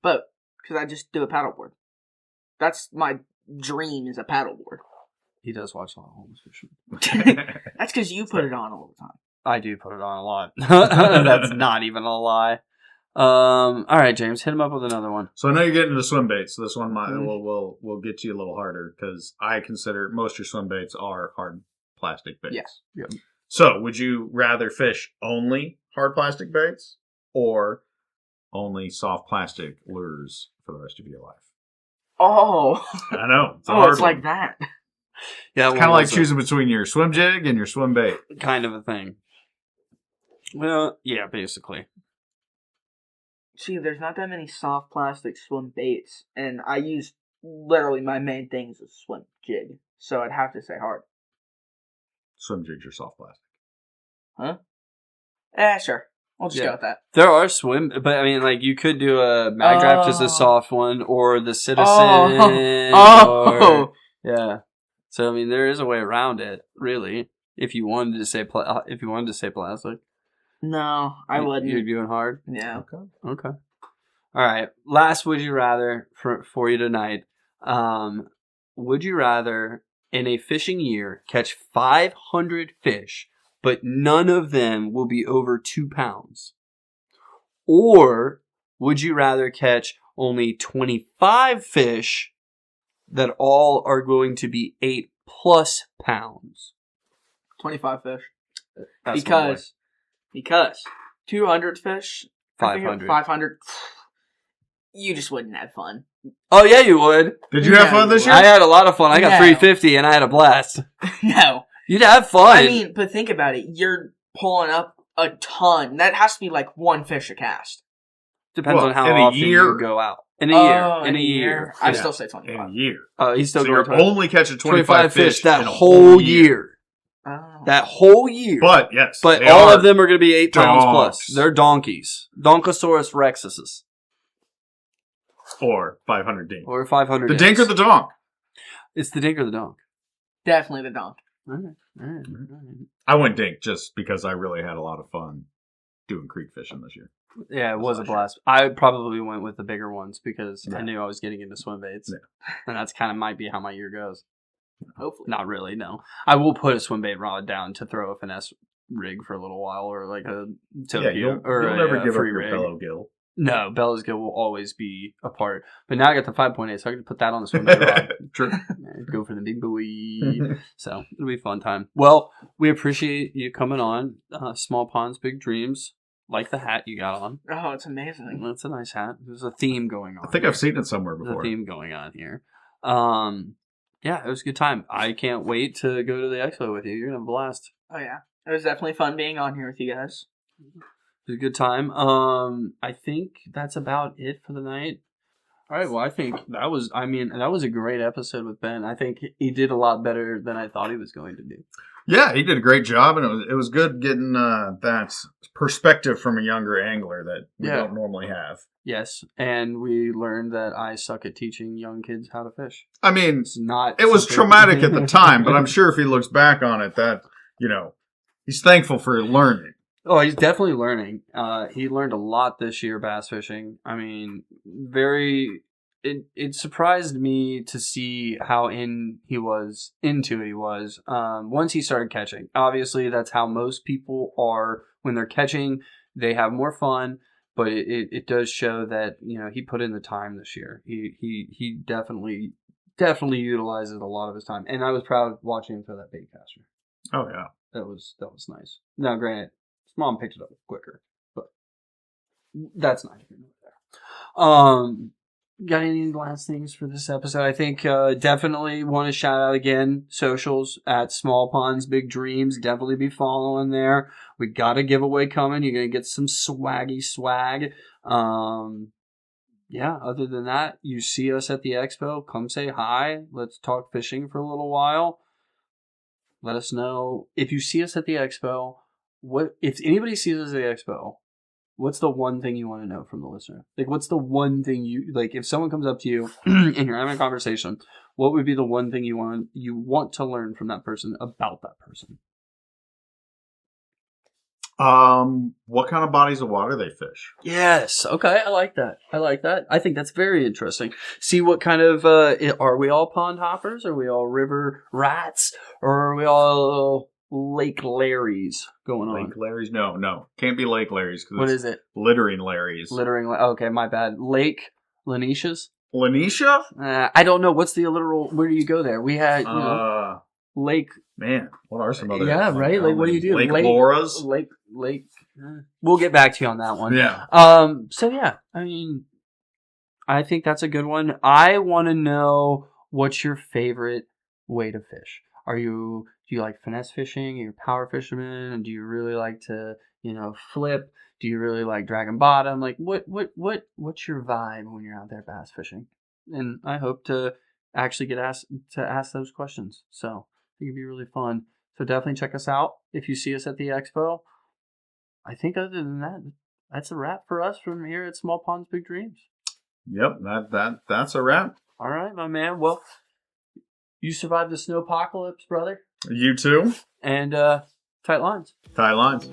[SPEAKER 4] Boat. Because I just do a paddleboard. That's my dream is a paddleboard.
[SPEAKER 1] He does watch a lot of homeless fishing.
[SPEAKER 4] That's because you put it on all the time.
[SPEAKER 1] I do put it on a lot. That's not even a lie. All right, James, hit him up with another one.
[SPEAKER 3] So I know you're getting into swim baits. So this one will get you a little harder because I consider most of your swim baits are hard plastic baits.
[SPEAKER 4] Yes.
[SPEAKER 1] Yep.
[SPEAKER 3] So would you rather fish only hard plastic baits or only soft plastic lures for the rest of your life?
[SPEAKER 4] Oh.
[SPEAKER 3] I know. It's a
[SPEAKER 4] Oh,
[SPEAKER 3] hard
[SPEAKER 4] it's
[SPEAKER 3] one.
[SPEAKER 4] like that.
[SPEAKER 1] Yeah,
[SPEAKER 3] It's kind of like choosing between your swim jig and your swim bait.
[SPEAKER 1] kind of a thing. Well, yeah, basically.
[SPEAKER 4] See, there's not that many soft plastic swim baits, and I use literally my main thing is a swim jig, so I'd have to say hard.
[SPEAKER 3] Swim jigs are soft plastic.
[SPEAKER 4] Huh? Sure. I'll just
[SPEAKER 1] Yeah.
[SPEAKER 4] go with that.
[SPEAKER 1] There are swim, but I mean, like, you could do a mag draft as a soft one, or the Citizen.
[SPEAKER 4] Oh.
[SPEAKER 1] Yeah. So I mean, there is a way around it, really. If you wanted to say plastic,
[SPEAKER 4] No, I wouldn't.
[SPEAKER 1] You're doing hard.
[SPEAKER 4] Yeah.
[SPEAKER 1] Okay. All right. Last, would you rather for you tonight? Would you rather in a fishing year catch 500 fish, but none of them will be over 2 pounds? Or would you rather catch only 25 fish that all are going to be 8+ pounds?
[SPEAKER 4] 25 fish.
[SPEAKER 1] That's my boy.
[SPEAKER 4] Because 200 fish,
[SPEAKER 1] 500.
[SPEAKER 4] 500, you just wouldn't have fun.
[SPEAKER 1] Oh yeah, you would.
[SPEAKER 3] Did you have fun this year?
[SPEAKER 1] I had a lot of fun. I got
[SPEAKER 4] No.
[SPEAKER 1] 350 and I had a blast.
[SPEAKER 4] No.
[SPEAKER 1] You'd have fun.
[SPEAKER 4] I mean, but think about it. You're pulling up a ton. That has to be like one fish a cast.
[SPEAKER 1] Depends on how
[SPEAKER 3] in a
[SPEAKER 1] often
[SPEAKER 3] year?
[SPEAKER 1] you go out. In a year.
[SPEAKER 4] Oh,
[SPEAKER 1] In a year.
[SPEAKER 4] I'd
[SPEAKER 1] Yeah.
[SPEAKER 4] still say
[SPEAKER 3] In
[SPEAKER 4] 25.
[SPEAKER 3] a year.
[SPEAKER 1] He's still
[SPEAKER 3] So
[SPEAKER 1] going
[SPEAKER 3] you're
[SPEAKER 1] 25.
[SPEAKER 3] only catching
[SPEAKER 1] 25 fish that
[SPEAKER 3] in a
[SPEAKER 1] whole year.
[SPEAKER 4] Oh.
[SPEAKER 1] That whole year.
[SPEAKER 3] But, yes.
[SPEAKER 1] But
[SPEAKER 3] they
[SPEAKER 1] all
[SPEAKER 3] are
[SPEAKER 1] of them are going to be 8 pounds plus.
[SPEAKER 3] donks.
[SPEAKER 1] They're donkeys. Donkosaurus rexuses.
[SPEAKER 3] Or 500 dink.
[SPEAKER 1] Or 500.
[SPEAKER 3] The dink or the donk?
[SPEAKER 1] It's the dink or the donk.
[SPEAKER 4] Definitely the donk.
[SPEAKER 1] All right.
[SPEAKER 3] I went dink just because I really had a lot of fun doing creek fishing this year.
[SPEAKER 1] Yeah, it was a
[SPEAKER 3] Last year.
[SPEAKER 1] blast. I probably went with the bigger ones because I
[SPEAKER 3] Yeah.
[SPEAKER 1] knew I was getting into swim baits.
[SPEAKER 3] Yeah.
[SPEAKER 1] And that's kind of might be how my year goes.
[SPEAKER 4] Hopefully.
[SPEAKER 1] Not really, no. I will put a swim bait rod down to throw a finesse rig for a little while, or like a Tokyo,
[SPEAKER 3] you'll
[SPEAKER 1] or
[SPEAKER 3] never
[SPEAKER 1] a
[SPEAKER 3] give up
[SPEAKER 1] free
[SPEAKER 3] your
[SPEAKER 1] rig.
[SPEAKER 3] bellow gill.
[SPEAKER 1] No, Bella's Gill will always be a part. But now I got the 5.8, so I can put that on the swim bait rod.
[SPEAKER 3] True.
[SPEAKER 1] Go for the big boy. So it'll be a fun time. Well, we appreciate you coming on. Small Ponds, Big Dreams. Like the hat you got on.
[SPEAKER 4] Oh, it's amazing.
[SPEAKER 1] That's a nice hat. There's a theme going on.
[SPEAKER 3] I think
[SPEAKER 1] here.
[SPEAKER 3] I've seen it somewhere
[SPEAKER 1] There's a
[SPEAKER 3] before.
[SPEAKER 1] theme going on here. Yeah, it was a good time. I can't wait to go to the expo with you. You're gonna have a blast.
[SPEAKER 4] Oh, yeah. It was definitely fun being on here with you guys.
[SPEAKER 1] It was a good time. I think that's about it for the night. All right. Well, I think that was a great episode with Ben. I think he did a lot better than I thought he was going to do.
[SPEAKER 3] Yeah, he did a great job, and it was good getting that perspective from a younger angler that we
[SPEAKER 1] Yeah.
[SPEAKER 3] don't normally have.
[SPEAKER 1] Yes, and we learned that I suck at teaching young kids how to fish.
[SPEAKER 3] I mean,
[SPEAKER 1] It's not.
[SPEAKER 3] it was
[SPEAKER 1] something-
[SPEAKER 3] traumatic at the time, but I'm sure if he looks back on it, that he's thankful for learning.
[SPEAKER 1] Oh, he's definitely learning. He learned a lot this year bass fishing. I mean, it surprised me to see how into it he was. Once he started catching. Obviously, that's how most people are when they're catching. They have more fun, but it does show that he put in the time this year. He definitely utilizes a lot of his time, and I was proud watching him throw that bait caster.
[SPEAKER 3] Oh yeah,
[SPEAKER 1] That was nice. Now, granted, his mom picked it up quicker, but that's not even there. Got any last things for this episode? I think definitely want to shout out again socials at Small Ponds Big Dreams. Definitely be following there. We got a giveaway coming. You're gonna get some swaggy swag. Yeah. Other than that, you see us at the expo. Come say hi. Let's talk fishing for a little while. Let us know if you see us at the expo. If anybody sees us at the expo, What's the one thing you want to know from the listener? Like, what's the one thing you like? If someone comes up to you and you're having a conversation, what would be the one thing you want to learn from that person about that person?
[SPEAKER 3] What kind of bodies of water they fish?
[SPEAKER 1] Yes. Okay. I like that. I think that's very interesting. See what kind of, are we all pond hoppers? Are we all river rats? Or are we all Lake Larrys going on?
[SPEAKER 3] Lake Larrys? No. Can't be Lake Larrys.
[SPEAKER 1] What is it?
[SPEAKER 3] Littering Larrys.
[SPEAKER 1] Okay, my bad. Lake Lanishas?
[SPEAKER 3] Lanisha?
[SPEAKER 1] I don't know. What's the literal, where do you go there? We had, Lake.
[SPEAKER 3] Man, what are some other?
[SPEAKER 1] Yeah, right? Like, what do you do?
[SPEAKER 3] Lake Laura's?
[SPEAKER 1] Lake. We'll get back to you on that one.
[SPEAKER 3] Yeah.
[SPEAKER 1] So yeah, I mean, I think that's a good one. I want to know what's your favorite way to fish. Do you like finesse fishing? Are you a power fisherman? Do you really like to, flip? Do you really like dragon bottom? Like, what's your vibe when you're out there bass fishing? And I hope to actually get asked to ask those questions. So I think it'd be really fun. So definitely check us out if you see us at the expo. I think other than that, that's a wrap for us from here at Small Ponds Big Dreams.
[SPEAKER 3] Yep, that's a wrap.
[SPEAKER 1] All right, my man. Well, you survived the snowpocalypse, brother.
[SPEAKER 3] You too.
[SPEAKER 1] And tight lines.
[SPEAKER 3] Tight lines.